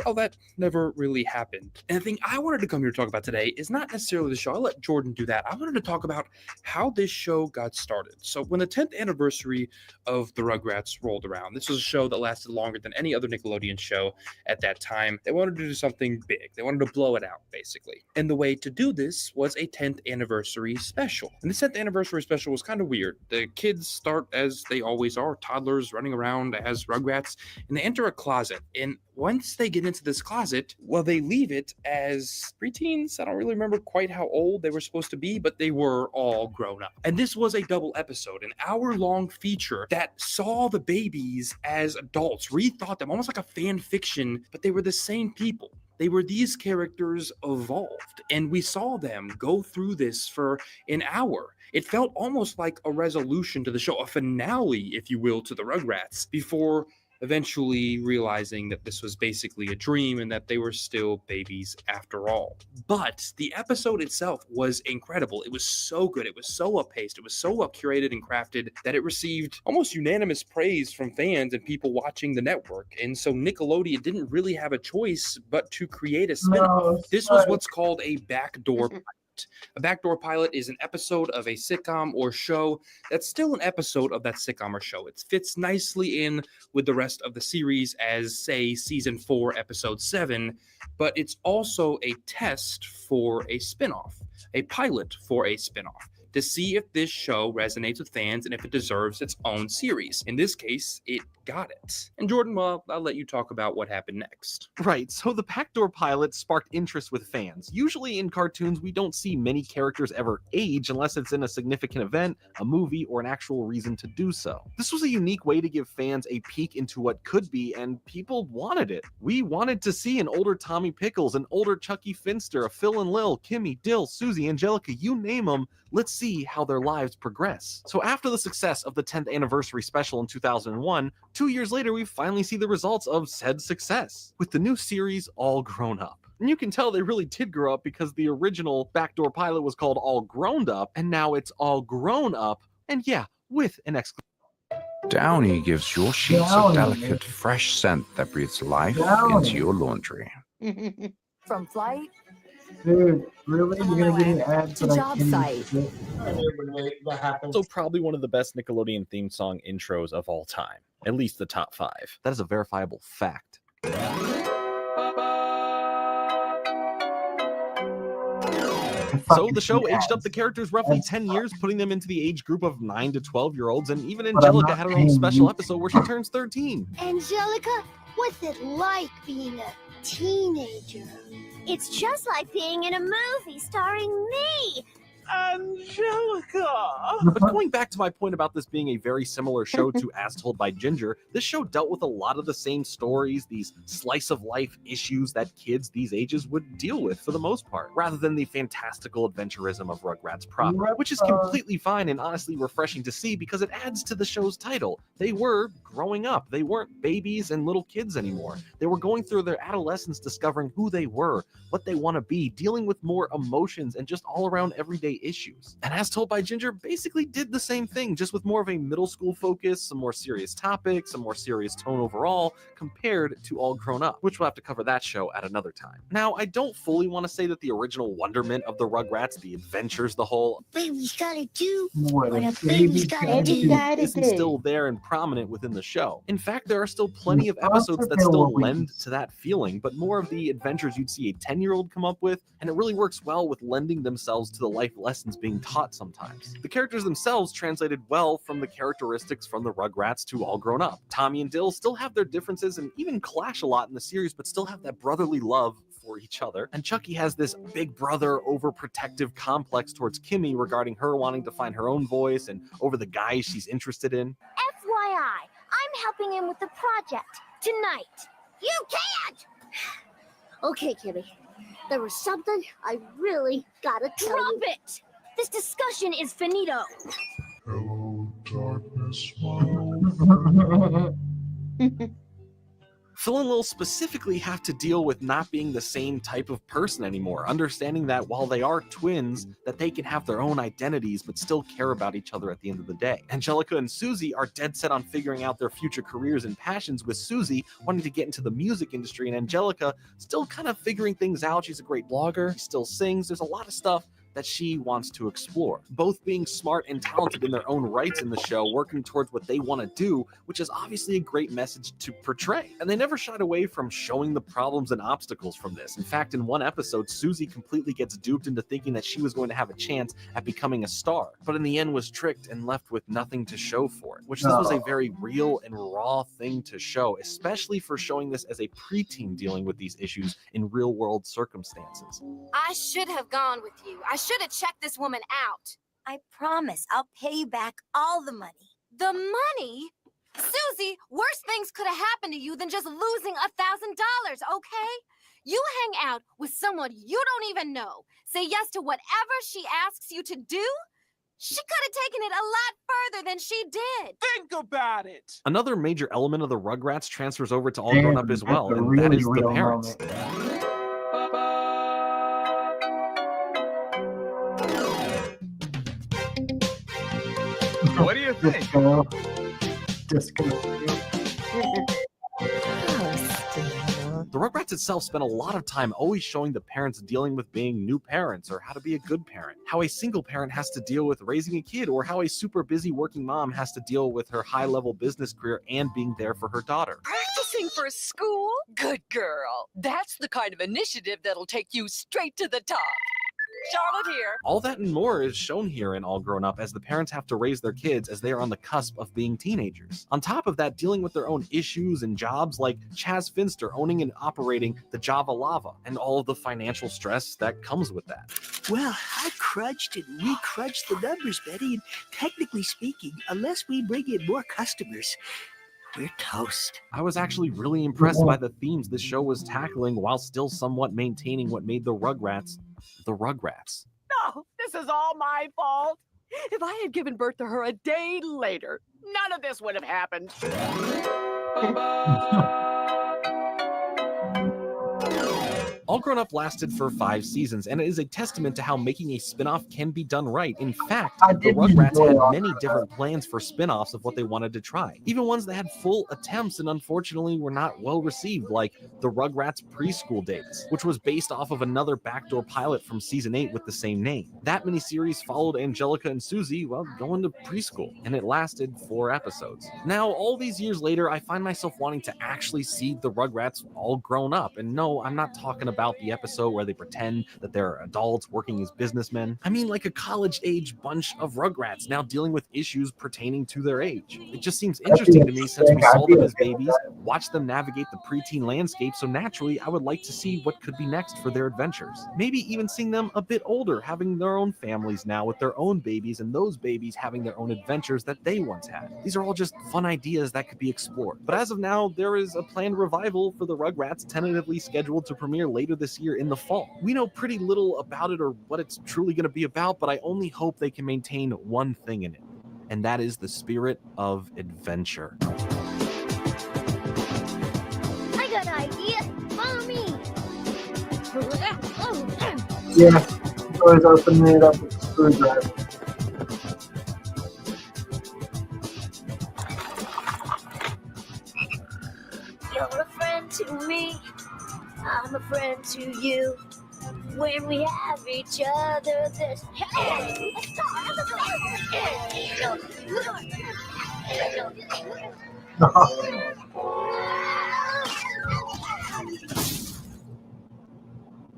well, that never really happened. And the thing I wanted to come here to talk about today is not necessarily the show. I'll let Jordan do that. I wanted to talk about how this show got started. So when the 10th anniversary of the Rugrats rolled around, this was a show that lasted longer than any other Nickelodeon show at that time. They wanted to do something big. They wanted to blow it out, basically. And the way to do this was a 10th anniversary special. And the 10th anniversary special was kind of weird. The kids start as they always are, toddlers running around as Rugrats, and they enter a closet. And once they get into this closet, well, they leave it as preteens. I don't really remember quite how old they were supposed to be, but they were all grown up. And this was a double episode, an hour-long feature that saw the babies as adults, rethought them, almost like a fan fiction, but they were the same people. They were these characters evolved, and we saw them go through this for an hour. It felt almost like a resolution to the show, a finale, if you will, to the Rugrats, before eventually realizing that this was basically a dream and that they were still babies after all. But the episode itself was incredible. It was so good. It was so well-paced. It was so well-curated and crafted that it received almost unanimous praise from fans and people watching the network. And so Nickelodeon didn't really have a choice but to create a spin-off. This was what's called a backdoor pilot. A backdoor pilot is an episode of a sitcom or show that's still an episode of that sitcom or show. It fits nicely in with the rest of the series as, say, season 4, episode 7, but it's also a test for a spinoff, a pilot for a spinoff, to see if this show resonates with fans and if it deserves its own series. In this case, it got it. And Jordan, well, I'll let you talk about what happened next. Right, so the backdoor pilot sparked interest with fans. Usually in cartoons, we don't see many characters ever age unless it's in a significant event, a movie, or an actual reason to do so. This was a unique way to give fans a peek into what could be, and people wanted it. We wanted to see an older Tommy Pickles, an older Chucky Finster, a Phil and Lil, Kimmy, Dill, Susie, Angelica, you name them. Let's see how their lives progress. So after the success of the 10th anniversary special in 2001, 2 years later, we finally see the results of said success, with the new series all grown up. And you can tell they really did grow up because the original backdoor pilot was called All Grown Up, and now it's All Grown Up, and yeah, with an exclamation. Downy gives your sheets a delicate, fresh scent that breathes life into your laundry. From flight Dude, really? You're gonna give me ads to that I job can't site. So probably one of the best Nickelodeon theme song intros of all time. At least the top 5. That is a verifiable fact. So the show aged up the characters roughly 10 years, putting them into the age group of 9 to 12-year-olds, and even Angelica had her own special episode where she turns 13. Angelica, what's it like being a teenager? It's just like being in a movie starring me. Angelica! But going back to my point about this being a very similar show to As Told by Ginger, this show dealt with a lot of the same stories, these slice-of-life issues that kids these ages would deal with for the most part, rather than the fantastical adventurism of Rugrats proper, which is completely fine and honestly refreshing to see because it adds to the show's title. They were growing up. They weren't babies and little kids anymore. They were going through their adolescence, discovering who they were, what they want to be, dealing with more emotions and just all-around everyday issues. And As Told by Ginger basically did the same thing, just with more of a middle school focus, some more serious topics, a more serious tone overall, compared to All Grown Up, which we'll have to cover that show at another time. Now, I don't fully want to say that the original wonderment of the Rugrats, the adventures, the whole Baby's gotta do what a baby's gotta do. isn't still there and prominent within the show. In fact, there are still plenty of episodes that still lend to that feeling, but more of the adventures you'd see a 10-year-old come up with, and it really works well with lending themselves to the life lessons being taught sometimes. The characters themselves translated well from the characteristics from the Rugrats to All Grown Up. Tommy and Dill still have their differences and even clash a lot in the series, but still have that brotherly love for each other. And Chucky has this big brother overprotective complex towards Kimmy regarding her wanting to find her own voice and over the guys she's interested in. FYI, I'm helping him with the project tonight. You can't! Okay, Kimmy. There was something I really gotta tell you. Drop it! This discussion is finito. Hello, darkness, my old friend. Phil and Lil specifically have to deal with not being the same type of person anymore, understanding that while they are twins, that they can have their own identities but still care about each other at the end of the day. Angelica and Susie are dead set on figuring out their future careers and passions, with Susie wanting to get into the music industry and Angelica still kind of figuring things out. She's a great blogger, she still sings, there's a lot of stuff that she wants to explore. Both being smart and talented in their own rights in the show, working towards what they want to do, which is obviously a great message to portray. And they never shied away from showing the problems and obstacles from this. In fact, in one episode, Susie completely gets duped into thinking that she was going to have a chance at becoming a star, but in the end was tricked and left with nothing to show for it, which this was a very real and raw thing to show, especially for showing this as a preteen dealing with these issues in real world circumstances. I should have gone with you. I should have checked this woman out. I promise I'll pay you back all the money. The money? Susie, worse things could have happened to you than just losing $1,000, okay? You hang out with someone you don't even know. Say yes to whatever she asks you to do. She could have taken it a lot further than she did. Think about it. Another major element of the Rugrats transfers over to All Grown Up as well, and that is the parents. What do you think? Disco. The Rugrats itself spent a lot of time always showing the parents dealing with being new parents, or how to be a good parent, how a single parent has to deal with raising a kid, or how a super busy working mom has to deal with her high-level business career and being there for her daughter. Practicing for school? Good girl. That's the kind of initiative that'll take you straight to the top. Charlotte here. All that and more is shown here in All Grown Up, as the parents have to raise their kids as they are on the cusp of being teenagers. On top of that, dealing with their own issues and jobs, like Chaz Finster owning and operating the Java Lava, and all of the financial stress that comes with that. Well, I crunched and recrunched the numbers, Betty, and technically speaking, unless we bring in more customers, we're toast. I was actually really impressed by the themes this show was tackling while still somewhat maintaining what made the Rugrats the Rugrats. No, this is all my fault. If I had given birth to her a day later, none of this would have happened. All Grown Up lasted for 5 seasons, and it is a testament to how making a spin-off can be done right. In fact, the Rugrats had many different plans for spin-offs of what they wanted to try. Even ones that had full attempts and unfortunately were not well received, like the Rugrats Preschool Days, which was based off of another backdoor pilot from season 8 with the same name. That miniseries followed Angelica and Susie, well, going to preschool, and it lasted 4 episodes. Now, all these years later, I find myself wanting to actually see the Rugrats all grown up. And no, I'm not talking about the episode where they pretend that they're adults working as businessmen. I mean like a college-age bunch of Rugrats now dealing with issues pertaining to their age. It just seems interesting to me since we saw them as babies, watched them navigate the preteen landscape, so naturally I would like to see what could be next for their adventures. Maybe even seeing them a bit older, having their own families now with their own babies, and those babies having their own adventures that they once had. These are all just fun ideas that could be explored. But as of now, there is a planned revival for the Rugrats tentatively scheduled to premiere later this year in the fall. We know pretty little about it or what it's truly going to be about, but I only hope they can maintain one thing in it, and that is the spirit of adventure. I got an idea. Follow me. Yeah, always opening it up with a screwdriver. You're a friend to me. I'm a friend to you. When we have each other, this.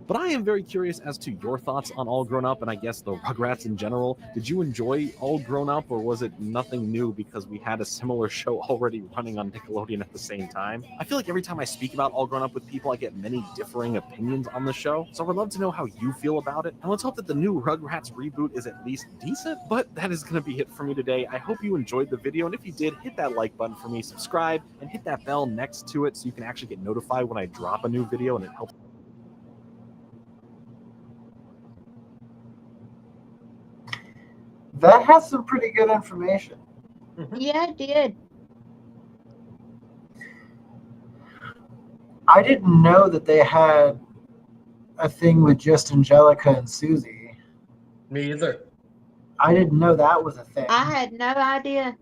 But I am very curious as to your thoughts on All Grown Up, and I guess the Rugrats in general. Did you enjoy All Grown Up, or was it nothing new because we had a similar show already running on Nickelodeon at the same time? I feel like every time I speak about All Grown Up with people, I get many differing opinions on the show, so I would love to know how you feel about it. And let's hope that the new Rugrats reboot is at least decent, but that is going to be it for me today. I hope you enjoyed the video, and if you did, hit that like button for me, subscribe, and hit that bell next to it so you can actually get notified when I drop a new video, and it helps. That has some pretty good information. Yeah, it did. I didn't know that they had a thing with just Angelica and Susie. Me either. I didn't know that was a thing. I had no idea.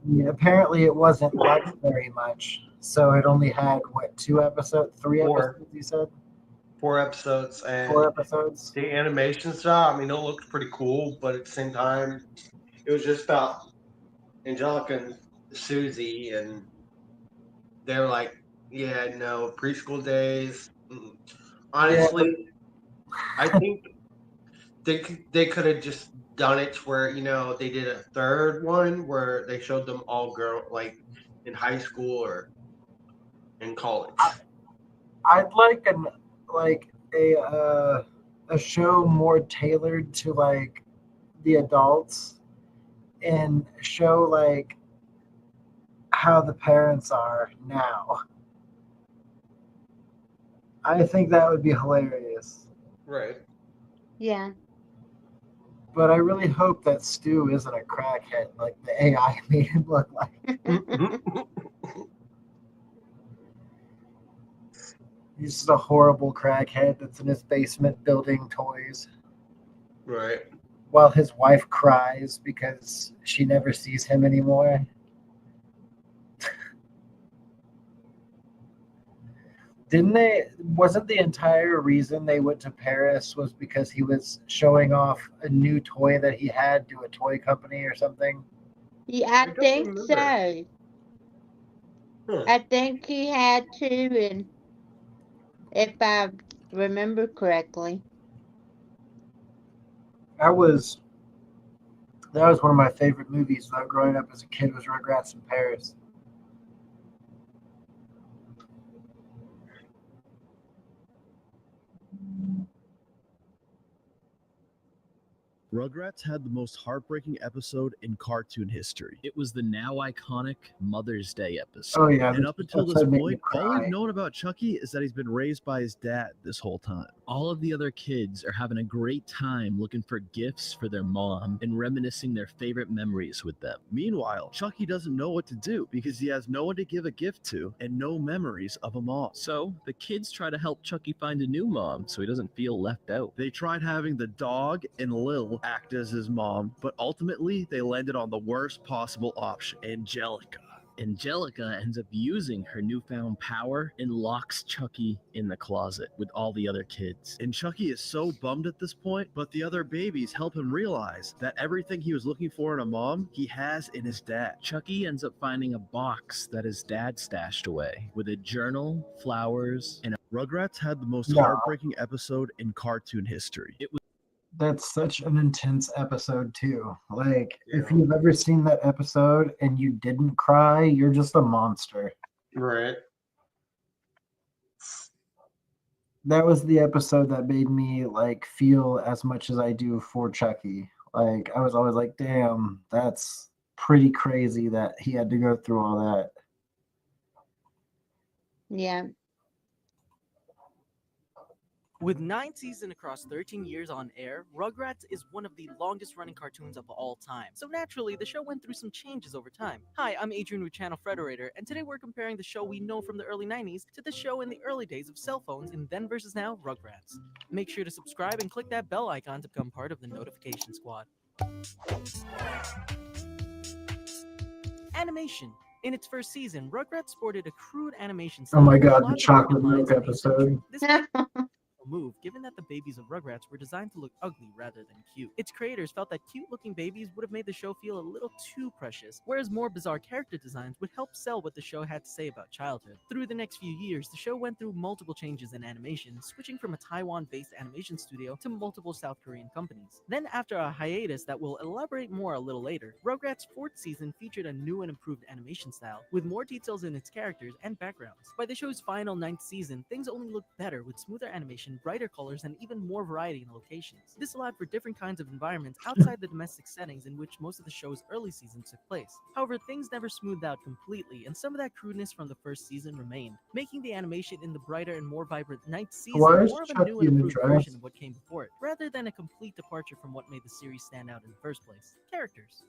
Yeah, apparently it wasn't liked very much. So it only had, what, 2 episodes? 3 episodes, you said? 4 episodes, and 4 episodes? the animation style, I mean, it looked pretty cool, but at the same time, it was just about Angelica and Susie, and they're like, yeah, no, preschool days. Honestly, I think they could have just done it where they did a third one where they showed them all like in high school or in college. I'd like a show more tailored to like the adults and show like how the parents are now. I think that would be hilarious. Right. Yeah. But I really hope that Stu isn't a crackhead like the AI made him look like. He's just a horrible crackhead that's in his basement building toys. Right. While his wife cries because she never sees him anymore. Wasn't the entire reason they went to Paris was because he was showing off a new toy that he had to a toy company or something? Yeah, I think so. I think he had to, and if I remember correctly. That was one of my favorite movies though, growing up as a kid, was RugRats in Paris. Rugrats had the most heartbreaking episode in cartoon history. It was the now iconic Mother's Day episode. Oh, yeah, And this up until this episode made me point, all cry. we've known about Chucky is that he's been raised by his dad this whole time. All of the other kids are having a great time looking for gifts for their mom and reminiscing their favorite memories with them. Meanwhile, Chucky doesn't know what to do because he has no one to give a gift to and no memories of a mom. So the kids try to help Chucky find a new mom so he doesn't feel left out. They tried having the dog and Lil act as his mom, but ultimately they landed on the worst possible option, Angelica. Angelica ends up using her newfound power and locks Chucky in the closet with all the other kids. And Chucky is so bummed at this point, but the other babies help him realize that everything he was looking for in a mom, he has in his dad. Chucky ends up finding a box that his dad stashed away with a journal, flowers, and Rugrats had the most No. heartbreaking episode in cartoon history. It was That's such an intense episode too. Like, if you've ever seen that episode and you didn't cry, you're just a monster. Right. That was the episode that made me like feel as much as I do for Chucky. Like, I was always like, damn, that's pretty crazy that he had to go through all that. Yeah. With 9 seasons across 13 years on air, Rugrats is one of the longest running cartoons of all time. So naturally, the show went through some changes over time. Hi, I'm Adrian with Channel Frederator, and today we're comparing the show we know from the early 90s to the show in the early days of cell phones in Then vs. Now Rugrats. Make sure to subscribe and click that bell icon to become part of the notification squad. Animation. In its first season, Rugrats sported a crude animation style. Oh my with god, the lots of chocolate lines milk and episode. This move, given that the babies of Rugrats were designed to look ugly rather than cute. Its creators felt that cute-looking babies would have made the show feel a little too precious, whereas more bizarre character designs would help sell what the show had to say about childhood. Through the next few years, the show went through multiple changes in animation, switching from a Taiwan-based animation studio to multiple South Korean companies. Then, after a hiatus that we'll elaborate more a little later, Rugrats' 4th season featured a new and improved animation style, with more details in its characters and backgrounds. By the show's final 9th season, things only looked better with smoother animation, brighter colors, and even more variety in locations. This allowed for different kinds of environments outside the domestic settings in which most of the show's early seasons took place. However, things never smoothed out completely, and some of that crudeness from the first season remained, making the animation in the brighter and more vibrant 9th season Why is more of a Chucky new and in a improved dress? version of what came before it, rather than a complete departure from what made the series stand out in the first place. Characters.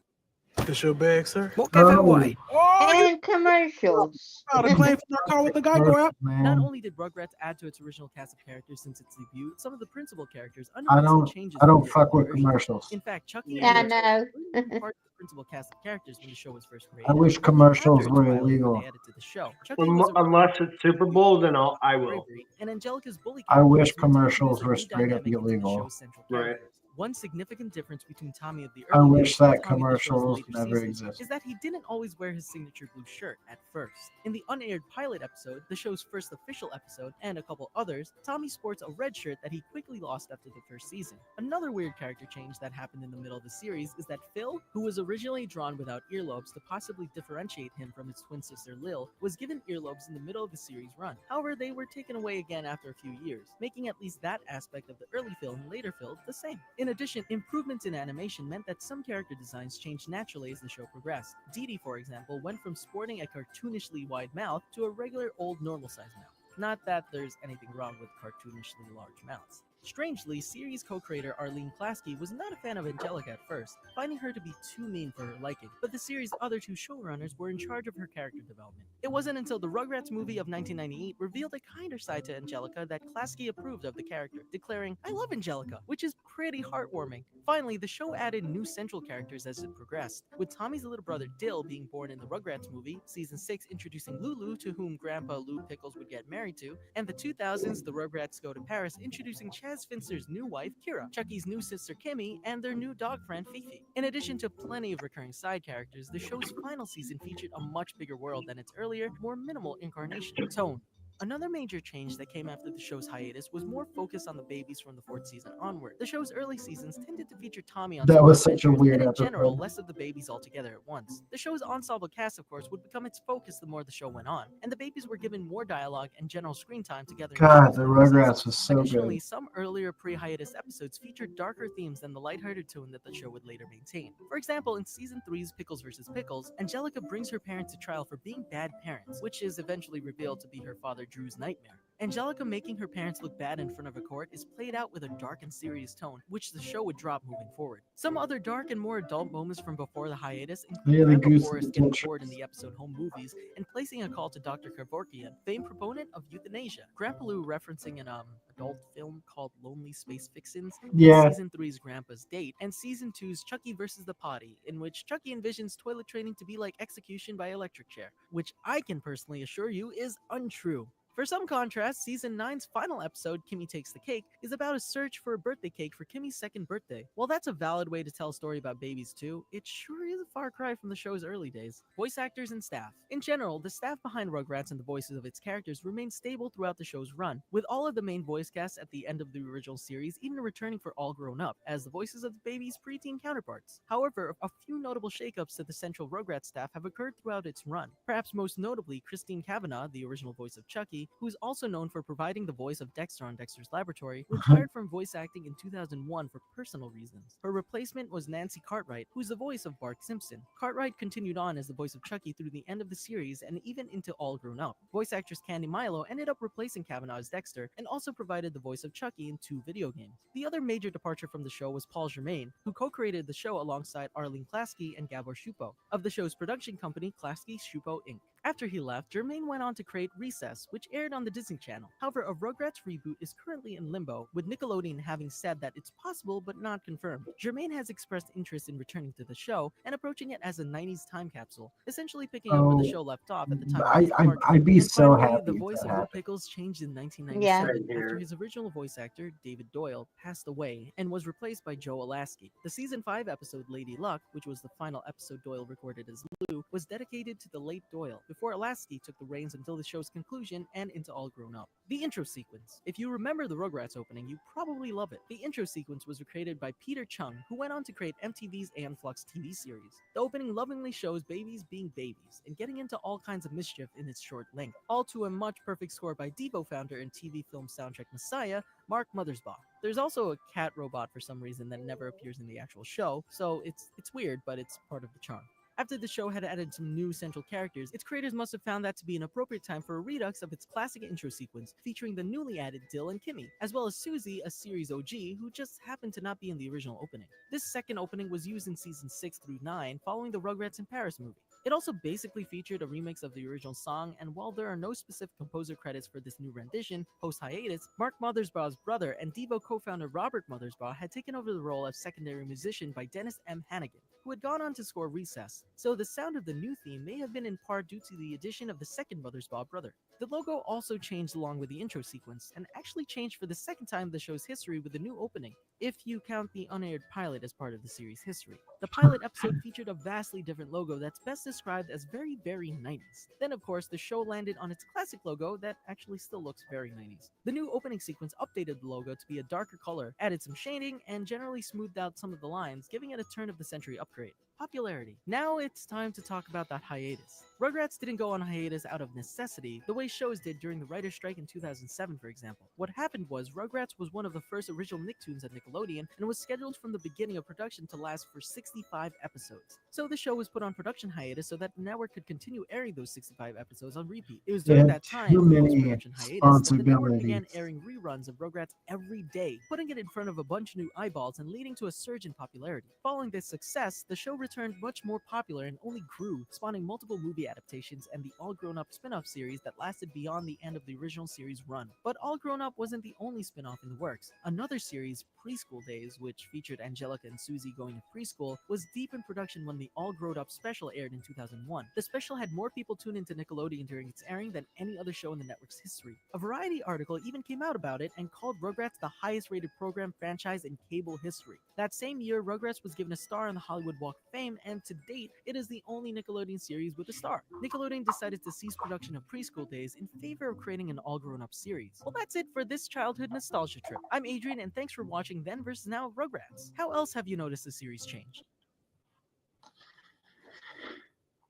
This your bag, sir? What cafe Oh. boy? And commercials. Out of claim for my car with the guy go out. Not only did Rugrats add to its original cast of characters since its debut, some of the principal characters I underwent some don't. changes. I from don't the fuck early with version. commercials. In fact, Chucky Yeah, I and know. were part of the principal cast of characters when the show was first created. I wish Only commercials after its were pilot were illegal. they added to the show. Chucky was Unless it's Super Bowl, then I will. bravery, and Angelica's bully I character wish was meant to commercials introduce a were new straight up dynamic into the illegal. show's central Right. characters. One significant difference between Tommy of the I early wish days and that Tommy of the show's commercials later never seasons existed. is that he didn't always wear his signature blue shirt at first. In the unaired pilot episode, the show's first official episode, and a couple others, Tommy sports a red shirt that he quickly lost after the first season. Another weird character change that happened in the middle of the series is that Phil, who was originally drawn without earlobes to possibly differentiate him from his twin sister Lil, was given earlobes in the middle of the series run. However, they were taken away again after a few years, making at least that aspect of the early Phil and later Phil the same. In addition, improvements in animation meant that some character designs changed naturally as the show progressed. Dee Dee, for example, went from sporting a cartoonishly wide mouth to a regular old normal-sized mouth. Not that there's anything wrong with cartoonishly large mouths. Strangely, series co-creator Arlene Klasky was not a fan of Angelica at first, finding her to be too mean for her liking, but the series' other two showrunners were in charge of her character development. It wasn't until the Rugrats movie of 1998 revealed a kinder side to Angelica that Klasky approved of the character, declaring, "I love Angelica," which is pretty heartwarming. Finally, the show added new central characters as it progressed, with Tommy's little brother Dill being born in the Rugrats movie, season 6 introducing Lulu, to whom Grandpa Lou Pickles would get married to, and the 2000s The Rugrats Go to Paris introducing Chaz Finster's new wife, Kira, Chucky's new sister, Kimmy, and their new dog friend, Fifi. In addition to plenty of recurring side characters, the show's final season featured a much bigger world than its earlier, more minimal incarnation. Tone. Another major change that came after the show's hiatus was more focus on the babies from the 4th season onward. The show's early seasons tended to feature Tommy on That solo was such a adventures, weird and in general, episode. less of the babies altogether at once. The show's ensemble cast, of course, would become its focus the more the show went on, and the babies were given more dialogue and general screen time together. in God, show's the later Rugrats seasons. was so Additionally, good. some earlier pre-hiatus episodes featured darker themes than the lighthearted tone that the show would later maintain. For example, in season 3's Pickles vs. Pickles, Angelica brings her parents to trial for being bad parents, which is eventually revealed to be her father Drew's nightmare. Angelica making her parents look bad in front of a court is played out with a dark and serious tone, which the show would drop moving forward. Some other dark and more adult moments from before the hiatus include Yeah, the Grandpa goose Forrest is getting delicious. bored in the episode Home Movies and placing a call to Dr. Kevorkian, famed proponent of euthanasia. Grandpa Lou referencing an adult film called Lonely Space Fixins, Yeah. season 3's Grandpa's Date, and season 2's Chucky vs. the Potty, in which Chucky envisions toilet training to be like execution by electric chair, which I can personally assure you is untrue. For some contrast, season 9's final episode, Kimmy Takes the Cake, is about a search for a birthday cake for Kimmy's second birthday. While that's a valid way to tell a story about babies too, it sure is a far cry from the show's early days. Voice actors and staff. In general, the staff behind Rugrats and the voices of its characters remain stable throughout the show's run, with all of the main voice casts at the end of the original series even returning for All Grown Up, as the voices of the babies' preteen counterparts. However, a few notable shakeups to the central Rugrats staff have occurred throughout its run. Perhaps most notably, Christine Cavanaugh, the original voice of Chucky, who's also known for providing the voice of Dexter on Dexter's Laboratory, retired from voice acting in 2001 for personal reasons. Her replacement was Nancy Cartwright, who's the voice of Bart Simpson. Cartwright continued on as the voice of Chucky through the end of the series and even into All Grown Up. Voice actress Candy Milo ended up replacing Cavanaugh as Dexter and also provided the voice of Chucky in 2 video games. The other major departure from the show was Paul Germain, who co-created the show alongside Arlene Klasky and Gabor Shupo of the show's production company Klasky Shupo Inc. After he left, Germain went on to create Recess, which aired on the Disney Channel. However, a Rugrats reboot is currently in limbo, with Nickelodeon having said that it's possible but not confirmed. Germain has expressed interest in returning to the show and approaching it as a 90s time capsule, essentially picking up where the show left off at the time of his departure. I'd be And so finally, happy the if voice that of Lou happened. Pickles changed in Yeah. 1997 Same after here. his original voice actor, David Doyle, passed away and was replaced by Joe Alasky. The season 5 episode Lady Luck, which was the final episode Doyle recorded as Lou, was dedicated to the late Doyle, before Alasky took the reins until the show's conclusion and into All Grown Up. The intro sequence. If you remember the Rugrats opening, you probably love it. The intro sequence was created by Peter Chung, who went on to create MTV's Aeon Flux TV series. The opening lovingly shows babies being babies and getting into all kinds of mischief in its short length, all to a much perfect score by Devo founder and TV film soundtrack Messiah, Mark Mothersbaugh. There's also a cat robot for some reason that never appears in the actual show, so it's weird, but it's part of the charm. After the show had added some new central characters, its creators must have found that to be an appropriate time for a redux of its classic intro sequence, featuring the newly added Dill and Kimmy, as well as Susie, a series OG, who just happened to not be in the original opening. This second opening was used in seasons 6 through 9, following the Rugrats in Paris movie. It also basically featured a remix of the original song, and while there are no specific composer credits for this new rendition, post-hiatus, Mark Mothersbaugh's brother and Devo co-founder Robert Mothersbaugh had taken over the role of secondary musician by Dennis M. Hannigan, who had gone on to score Recess, so the sound of the new theme may have been in part due to the addition of the second Mothersbaugh brother. The logo also changed along with the intro sequence, and actually changed for the second time in the show's history with the new opening, if you count the unaired pilot as part of the series' history. The pilot episode featured a vastly different logo that's best described as very, very 90s. Then, of course, the show landed on its classic logo that actually still looks very 90s. The new opening sequence updated the logo to be a darker color, added some shading, and generally smoothed out some of the lines, giving it a turn-of-the-century upgrade. Popularity. Now it's time to talk about that hiatus. Rugrats didn't go on hiatus out of necessity, the way shows did during the writer's strike in 2007, for example. What happened was, Rugrats was one of the first original Nicktoons at Nickelodeon, and was scheduled from the beginning of production to last for 65 episodes. So the show was put on production hiatus so that the network could continue airing those 65 episodes on repeat. It was during that time, too many post-production hiatus, that the network began responsibilities. airing reruns of Rugrats every day, putting it in front of a bunch of new eyeballs and leading to a surge in popularity. Following this success, the show returned much more popular and only grew, spawning multiple movie adaptations and the All Grown Up spin-off series that lasted beyond the end of the original series run. But All Grown Up wasn't the only spin-off in the works. Another series, Preschool Days, which featured Angelica and Susie going to preschool, was deep in production when the All Grown Up special aired in 2001. The special had more people tune into Nickelodeon during its airing than any other show in the network's history. A Variety article even came out about it and called Rugrats the highest rated program franchise in cable history. That same year, Rugrats was given a star on the Hollywood Walk of Fame, and to date, it is the only Nickelodeon series with a star. Nickelodeon decided to cease production of Preschool Days in favor of creating an all-grown-up series. Well, that's it for this childhood nostalgia trip. I'm Adrian, and thanks for watching Then vs. Now Rugrats. How else have you noticed the series change?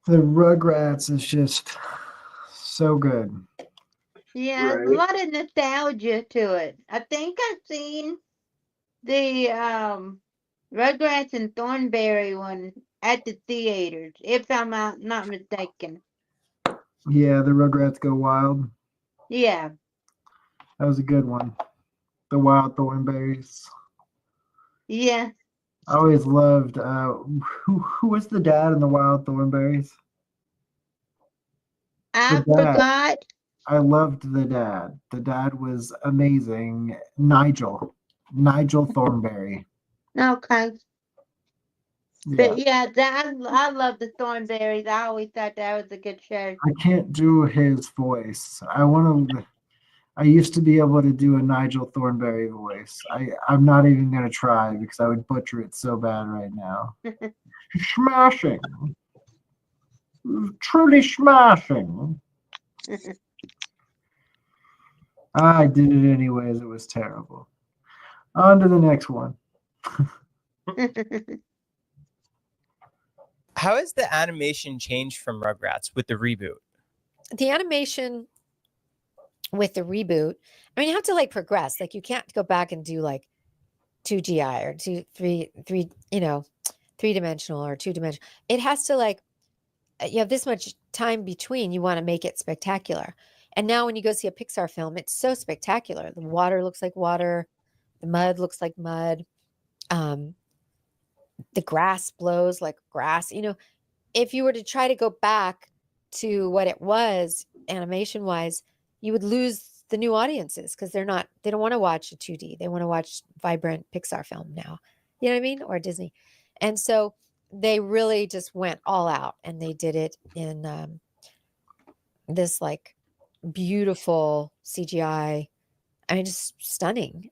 The Rugrats is just so good. Yeah, a lot of nostalgia to it. I think I've seen the Rugrats and Thornberry one at the theaters, if I'm not mistaken. Yeah, the Rugrats Go Wild. Yeah. That was a good one. The Wild Thornberries. Yeah. I always loved who was the dad in the Wild Thornberries? I The dad. forgot. I loved the dad. The dad was amazing. Nigel Thornberry. Okay. Yeah. But yeah, I love the Thornberries. I always thought that was a good show. I can't do his voice. I used to be able to do a Nigel Thornberry voice. I'm not even gonna try because I would butcher it so bad right now. Smashing. Truly smashing. I did it anyways. It was terrible. On to the next one. How has the animation changed from Rugrats with the reboot? The animation with the reboot, I mean, you have to like progress. Like you can't go back and do like 2GI or three-dimensional or two-dimensional. It has to like, you have this much time between, you want to make it spectacular. And now when you go see a Pixar film, it's so spectacular. The water looks like water. The mud looks like mud. The grass blows like grass. You know, if you were to try to go back to what it was animation-wise, you would lose the new audiences because they don't want to watch a 2D. They want to watch vibrant Pixar film now. You know what I mean? Or Disney. And so they really just went all out and they did it in this like beautiful CGI. I mean, just stunning.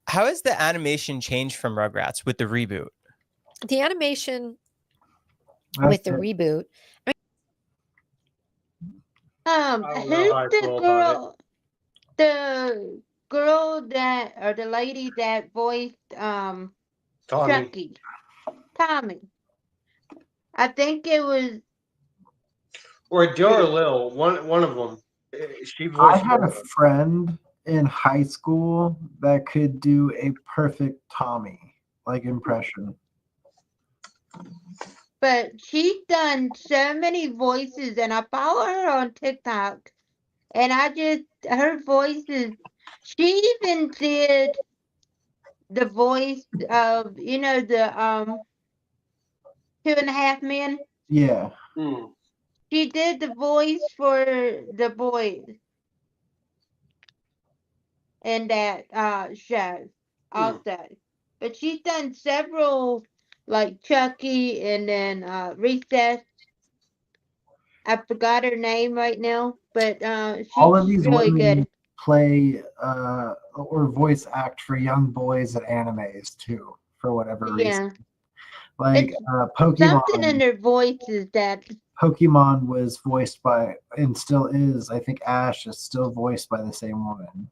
How has the animation changed from Rugrats with the reboot? The animation with the reboot. Who's the girl? The girl that, or the lady that voiced Chucky? Tommy. I think it was. Or Dora Lil, one of them. She I voiced. had a friend in high school that could do a perfect Tommy like impression. but she's done so many voices, and I follow her on TikTok, and her voices. She even did the voice of the 2.5 Men. Yeah. She did the voice for the boys in that show also. But she's done several, like Chucky and then Recess. I forgot her name right now, but All of she's these really women good. play or voice act for young boys at animes too, for whatever reason. Yeah. Like Something in Pokemon. their voices that Pokemon was voiced by, and still is, I think Ash is still voiced by the same woman.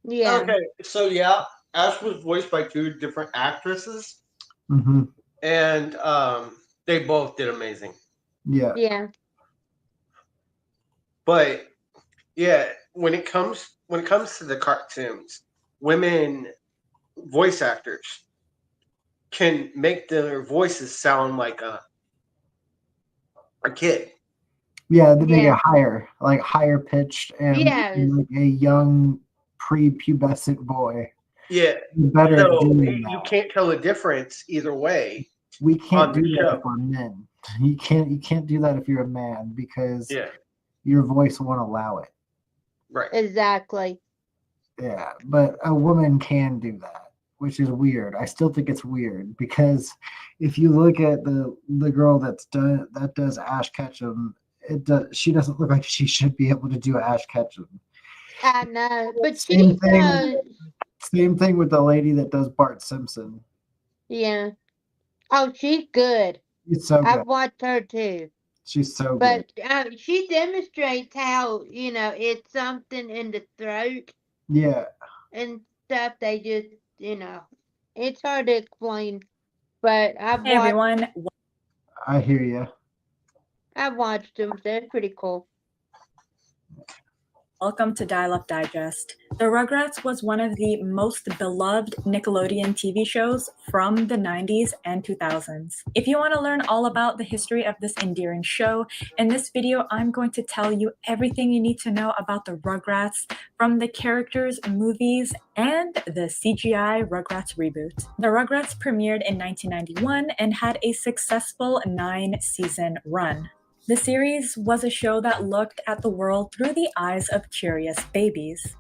Yeah. Okay, so yeah, Ash was voiced by 2 different actresses, Mm-hmm. and they both did amazing. Yeah. Yeah. But yeah, when it comes to the cartoons, women voice actors can make their voices sound like a kid. Yeah, they make it Yeah. higher pitched and Yes. like a young prepubescent boy. Yeah, You're better at so doing you that. can't tell the difference either way. We can't on the do that show. if we're men. You can't do that if you're a man because Yeah, your voice won't allow it. right. Exactly. Yeah, but a woman can do that, which is weird. I still think it's weird because if you look at the girl that does Ash Ketchum, she doesn't look like she should be able to do Ash Ketchum. I know, but Same she thing. does. Same thing with the lady that does Bart Simpson. Yeah. Oh, she's good. She's so good. I've watched her too. She's so good. But she demonstrates how it's something in the throat Yeah. and stuff. They just it's hard to explain. But Hey everyone. I hear you. I've watched them. They're pretty cool. Welcome to Dial Up Digest. The Rugrats was one of the most beloved Nickelodeon TV shows from the 90s and 2000s. If you want to learn all about the history of this endearing show, in this video I'm going to tell you everything you need to know about the Rugrats from the characters, movies, and the CGI Rugrats reboot. The Rugrats premiered in 1991 and had a successful 9-season run. The series was a show that looked at the world through the eyes of curious babies.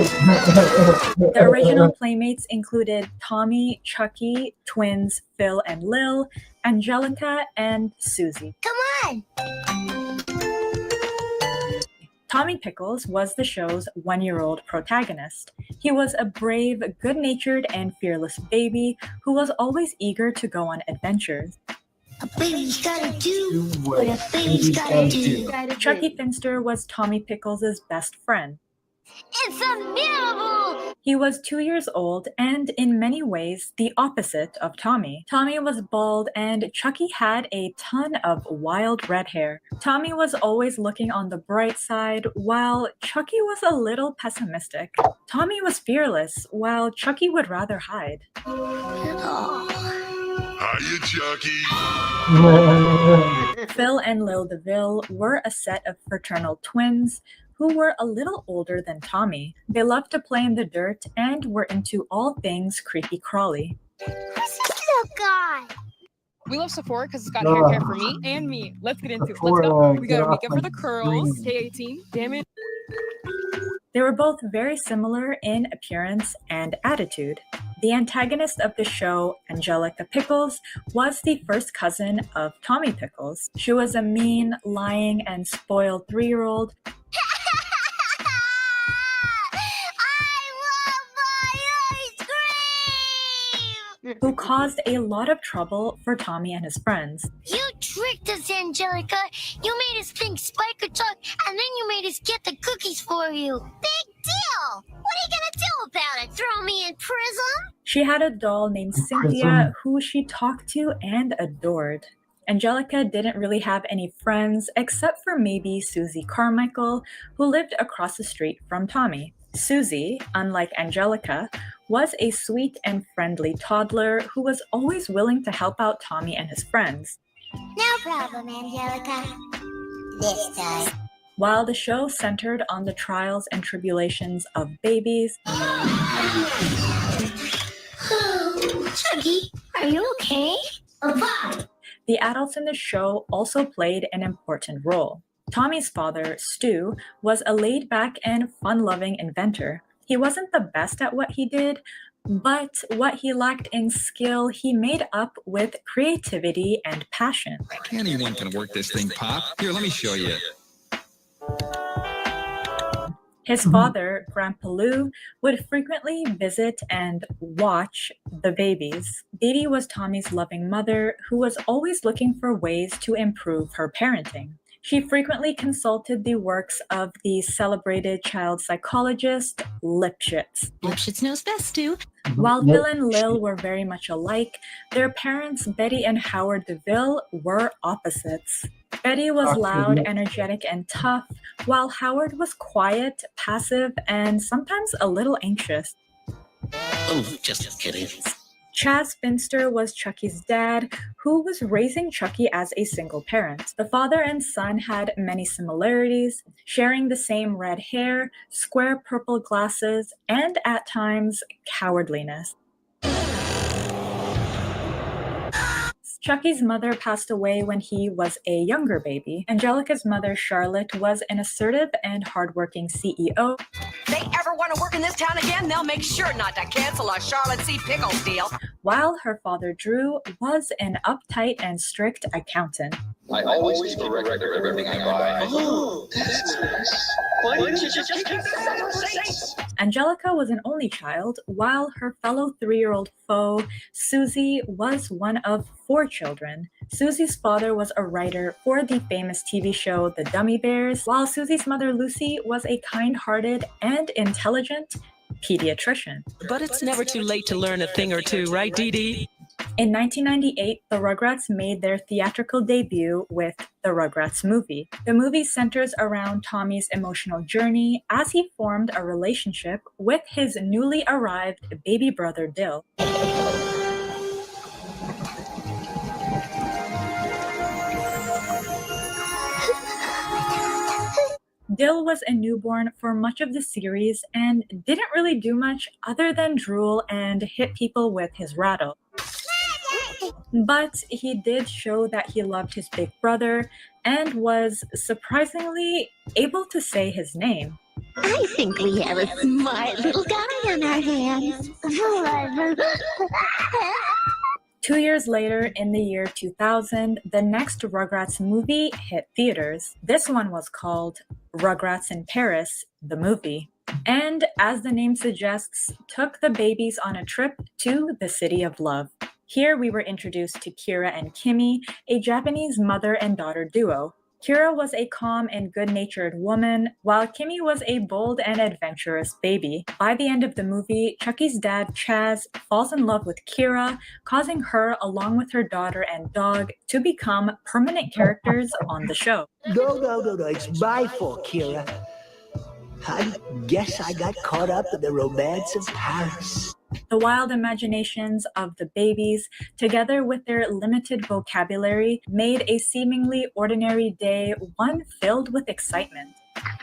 The original playmates included Tommy, Chucky, twins Phil and Lil, Angelica, and Susie. Come on! Tommy Pickles was the show's one-year-old protagonist. He was a brave, good-natured, and fearless baby who was always eager to go on adventures. A baby's gotta do what a baby's gotta do. Chucky Finster was Tommy Pickles' best friend. It's a miracle! He was 2 years old and, in many ways, the opposite of Tommy. Tommy was bald and Chucky had a ton of wild red hair. Tommy was always looking on the bright side, while Chucky was a little pessimistic. Tommy was fearless, while Chucky would rather hide. Hiya, Chucky. Phil and Lil DeVille were a set of fraternal twins who were a little older than Tommy. They loved to play in the dirt and were into all things creepy crawly. Who's this little guy? We love Sephora because it's got hair care for me and me. Let's get into it. Let's go. We got a makeup for the curls. K18. Damn it. They were both very similar in appearance and attitude. The antagonist of the show, Angelica Pickles, was the first cousin of Tommy Pickles. She was a mean, lying, and spoiled 3-year-old who caused a lot of trouble for Tommy and his friends. You tricked us, Angelica. You made us think Spike could talk, and then you made us get the cookies for you. Big deal! What are you gonna do about it? Throw me in prison? She had a doll named Cynthia who she talked to and adored. Angelica didn't really have any friends except for maybe Susie Carmichael, who lived across the street from Tommy. Susie, unlike Angelica, was a sweet and friendly toddler who was always willing to help out Tommy and his friends. No problem, Angelica. This time. While the show centered on the trials and tribulations of babies, Chucky, are you okay? Fine. the adults in the show also played an important role. Tommy's father, Stu, was a laid-back and fun-loving inventor. He wasn't the best at what he did, but what he lacked in skill, he made up with creativity and passion. Anyone can work this thing, Pop. Here, let me show you. His father, Grandpa Lou, would frequently visit and watch the babies. Dee Dee was Tommy's loving mother who was always looking for ways to improve her parenting. She frequently consulted the works of the celebrated child psychologist Lipschitz. Lipschitz knows best, too. While Bill and Lil were very much alike, their parents, Betty and Howard DeVille, were opposites. Betty was loud, energetic, and tough, while Howard was quiet, passive, and sometimes a little anxious. Oh, just kidding. Chaz Finster was Chucky's dad, who was raising Chucky as a single parent. The father and son had many similarities, sharing the same red hair, square purple glasses, and at times, cowardliness. Chucky's mother passed away when he was a younger baby. Angelica's mother, Charlotte, was an assertive and hardworking CEO. They ever want to work in this town again, they'll make sure not to cancel a Charlotte C. Pickles deal. While her father, Drew, was an uptight and strict accountant. I always keep a record of everything I buy. Oh, that's nice. Why didn't you just take the Angelica was an only child, while her fellow 3-year-old foe, Susie, was one of 4 children. Susie's father was a writer for the famous TV show The Dummy Bears, while Susie's mother, Lucy, was a kind-hearted and intelligent pediatrician. But it's never too late to learn a thing or two, right, Dee Dee? In 1998, the Rugrats made their theatrical debut with the Rugrats movie. The movie centers around Tommy's emotional journey as he formed a relationship with his newly arrived baby brother, Dill. Dill was a newborn for much of the series and didn't really do much other than drool and hit people with his rattle. But he did show that he loved his big brother and was surprisingly able to say his name. I think we have a smart little guy on our hands. 2 years later, in the year 2000, the next Rugrats movie hit theaters. This one was called Rugrats in Paris, the movie, and as the name suggests, took the babies on a trip to the City of Love. Here we were introduced to Kira and Kimmy, a Japanese mother and daughter duo. Kira was a calm and good-natured woman, while Kimmy was a bold and adventurous baby. By the end of the movie, Chucky's dad, Chaz, falls in love with Kira, causing her, along with her daughter and dog, to become permanent characters on the show. No, it's my fault, Kira. I guess I got caught up in the romance of Paris. The wild imaginations of the babies, together with their limited vocabulary, made a seemingly ordinary day one filled with excitement.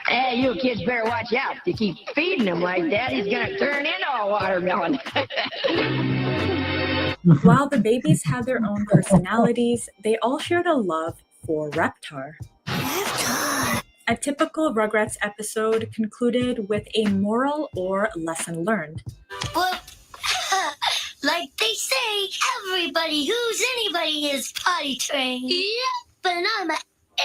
Hey, you kids better watch out. If you keep feeding him like that, he's gonna turn into a watermelon. While the babies had their own personalities, they all shared a love for Reptar. A typical Rugrats episode concluded with a moral or lesson learned. Well, like they say, everybody who's anybody is potty trained. Yeah, but I'm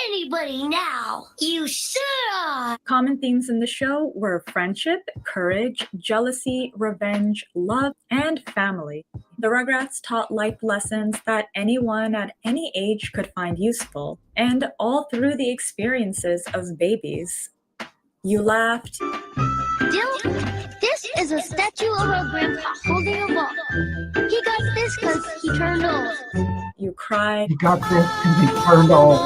anybody now. You sure are. Common themes in the show were friendship, courage, jealousy, revenge, love, and family. The Rugrats taught life lessons that anyone at any age could find useful, and all through the experiences of babies. You laughed. Dill, this is a statue of our grandpa holding a ball. He got this because he turned old. You cried. He got this because he turned old.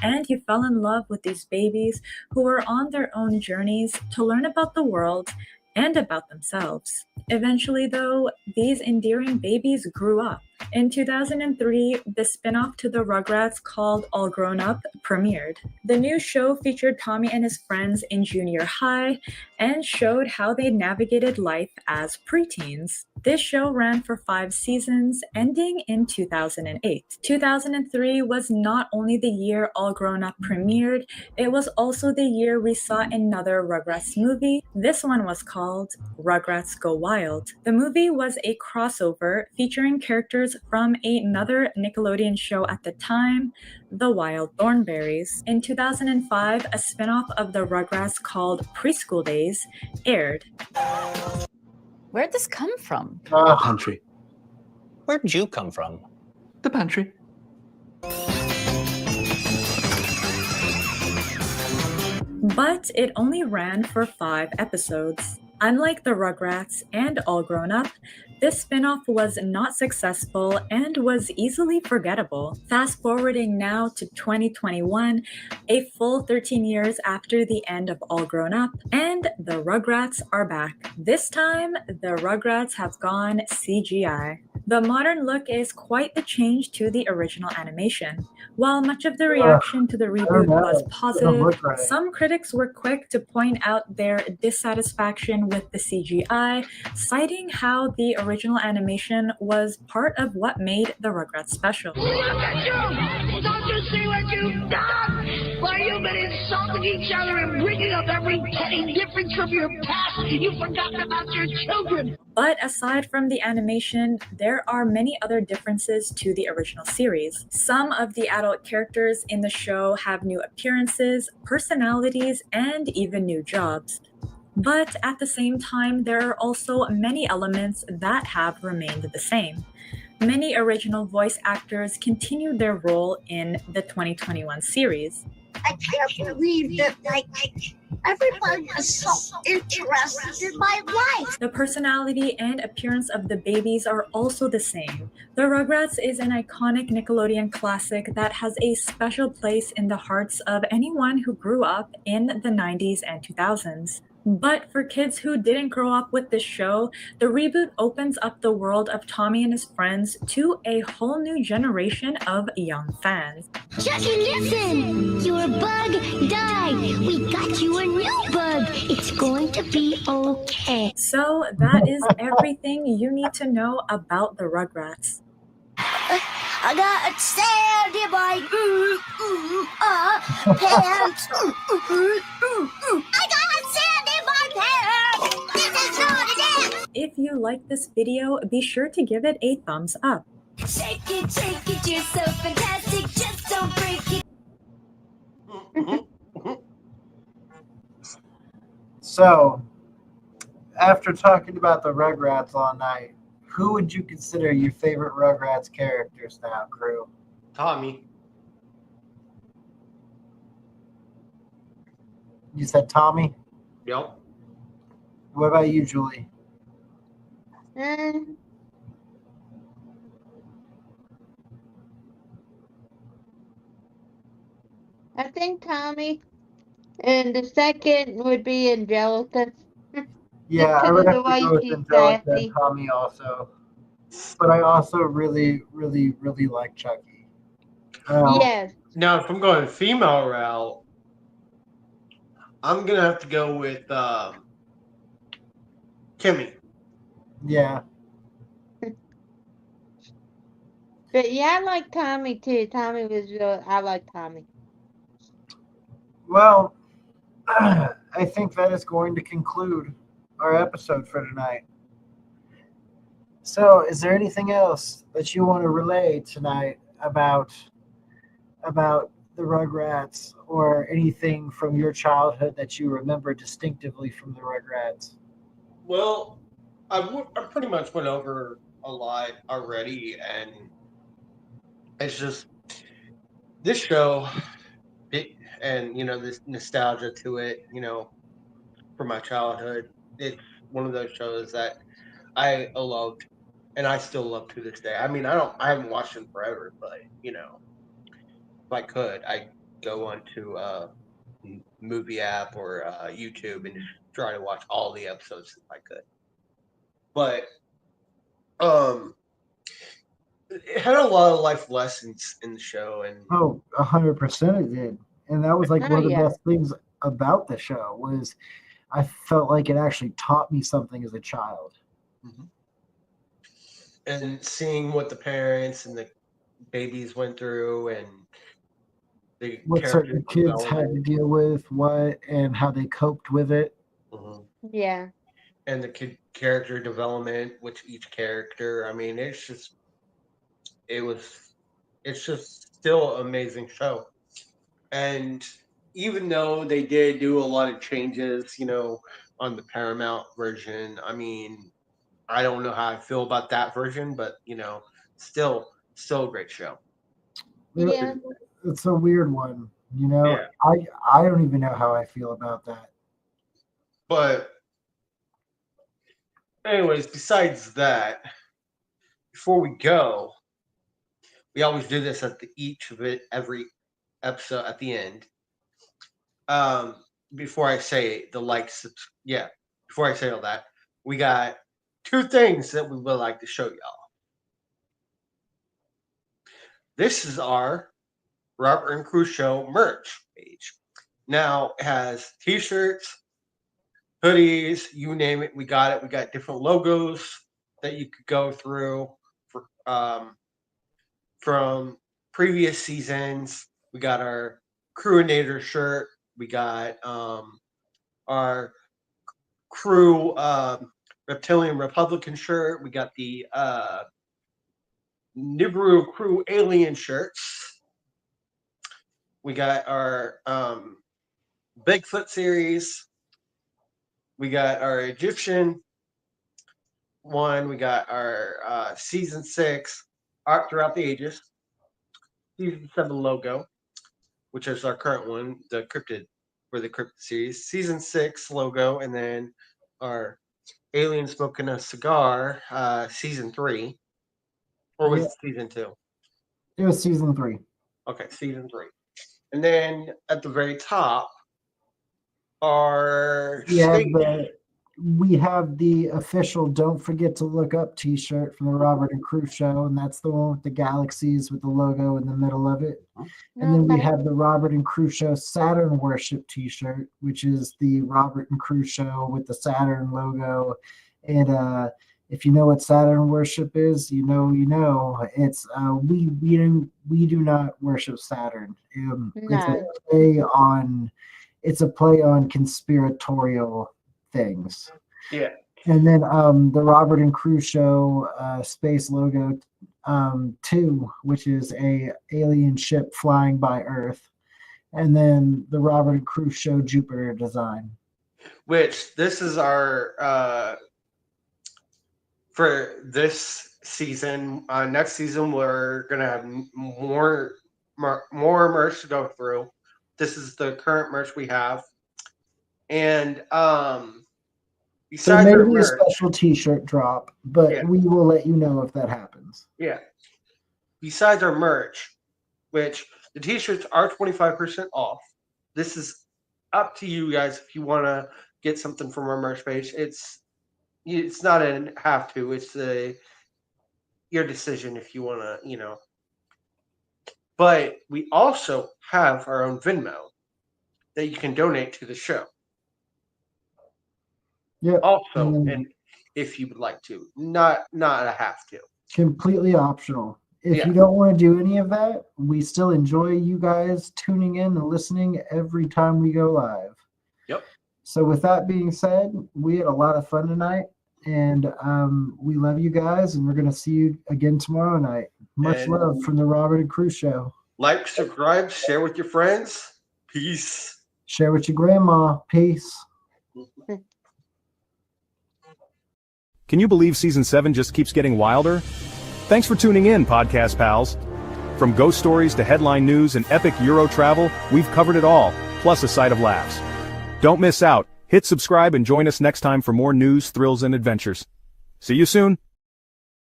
And you fell in love with these babies who were on their own journeys to learn about the world and about themselves. Eventually, though, these endearing babies grew up. In 2003, the spin-off to the Rugrats called All Grown Up premiered. The new show featured Tommy and his friends in junior high and showed how they navigated life as preteens. This show ran for 5 seasons, ending in 2008. 2003 was not only the year All Grown Up premiered, it was also the year we saw another Rugrats movie. This one was called Rugrats Go Wild. The movie was a crossover featuring characters from another Nickelodeon show at the time, The Wild Thornberrys. In 2005, a spin-off of the Rugrats called Preschool Days aired. Where'd this come from? Pantry. Where'd you come from? The pantry. But it only ran for 5 episodes. Unlike the Rugrats and All Grown Up, this spin-off was not successful and was easily forgettable. Fast forwarding now to 2021, a full 13 years after the end of All Grown Up, and the Rugrats are back. This time, the Rugrats have gone CGI. The modern look is quite the change to the original animation. While much of the reaction to the reboot was positive, some critics were quick to point out their dissatisfaction with the CGI, citing how the original animation was part of what made the Rugrats special. Look at you! Don't you see what you've done? Why, you've been insulting each other and bringing up every petty difference from your past. You've forgotten about your children. But aside from the animation, there are many other differences to the original series. Some of the adult characters in the show have new appearances, personalities, and even new jobs. But at the same time, there are also many elements that have remained the same. Many original voice actors continued their role in the 2021 series. I can't believe that, everybody was so interested in my life. The personality and appearance of the babies are also the same. The Rugrats is an iconic Nickelodeon classic that has a special place in the hearts of anyone who grew up in the 90s and 2000s. But for kids who didn't grow up with this show, the reboot opens up the world of Tommy and his friends to a whole new generation of young fans. Chucky, listen! Your bug died. We got you a new bug. It's going to be okay. So that is everything you need to know about the Rugrats. I got a sandy boy pants. I got a sandy boy pants. This is not a dance. If you like this video, be sure to give it a thumbs up. Shake it, you're so fantastic. Just don't break it. So, after talking about the Rugrats all night, who would you consider your favorite Rugrats characters now, crew? Tommy. You said Tommy? Yep. What about you, Julie? I think Tommy, and the second would be Angelica. Yeah, I would have to go with she's Angelica sassy. and Tommy also. But I also really like Chucky. Yes. Now, if I'm going female route, I'm gonna have to go with Kimmy. Yeah. But yeah, I like Tommy too. Tommy was real. I like Tommy. Well, I think that is going to conclude our episode for tonight. So, is there anything else that you want to relay tonight about the Rugrats, or anything from your childhood that you remember distinctively from the Rugrats? Well, I pretty much went over a lot already, and it's just this show, and this nostalgia to it, from my childhood. It's one of those shows that I loved, and I still love to this day. I mean, I haven't watched it forever, but if I could, go onto movie app or YouTube and try to watch all the episodes if I could. But it had a lot of life lessons in the show, and 100% it did. And that was like Oh, one of the yeah. best things about the show was I felt like it actually taught me something as a child. and seeing what the parents and the babies went through, and the What character certain kids had to development, deal with, what, and how they coped with it. Yeah. and the character development with each character. I mean, it's just still an amazing show. And even though they did do a lot of changes, on the Paramount version, I mean, I don't know how I feel about that version, but still a great show. Yeah. It's a weird one, Yeah. I don't even know how I feel about that. But anyways, besides that, before we go, we always do this at every episode at the end. Before I say before I say all that, we got 2 things that we would like to show y'all. This is our Robert and Crew Show merch page. Now it has t-shirts, hoodies, you name it, we got it. We got different logos that you could go through for, from previous seasons. We got our Crewinator shirt. We got our Crew Reptilian Republican shirt. We got the Nibiru Crew Alien shirts. We got our Bigfoot series. We got our Egyptian one. We got our season 6 Art Throughout the Ages. Season 7 logo, which is our current one, the cryptid series. Season 6 logo, and then our Alien Smoking a Cigar, season 3. Or was it season 2? It was season 3. Okay, season 3. And then at the very top are we have the official Don't Forget to Look Up t-shirt from the Robert and Crew Show, and that's the one with the galaxies with the logo in the middle of it. And then we have the Robert and Crew Show Saturn Worship t-shirt, which is the Robert and Crew Show with the Saturn logo. And if you know what Saturn Worship is, you know. It's we do not worship Saturn. It's a play on conspiratorial things. Yeah. And then the Robert and Crew Show space logo 2, which is a alien ship flying by Earth. And then the Robert and Crew Show Jupiter design. Which this is our for this season. Next season we're gonna have more merch to go through. This is the current merch we have. And besides there our may be a merch, special t-shirt drop, but we will let you know if that happens. Yeah. Besides our merch, which the t-shirts are 25% off. This is up to you guys if you want to get something from our merch page. It's not a have to. It's your decision if you want to, But we also have our own Venmo that you can donate to the show. Yeah. Also, and if you would like to, not a have to. Completely optional. If you don't want to do any of that, we still enjoy you guys tuning in and listening every time we go live. Yep. So with that being said, we had a lot of fun tonight, and we love you guys, and we're going to see you again tomorrow night. Much love from the Robert and Crew Show. Like, subscribe, share with your friends. Peace. Share with your grandma. Peace. Can you believe Season 7 just keeps getting wilder? Thanks for tuning in, podcast pals. From ghost stories to headline news and epic Euro travel, we've covered it all, plus a side of laughs. Don't miss out. Hit subscribe and join us next time for more news, thrills, and adventures. See you soon.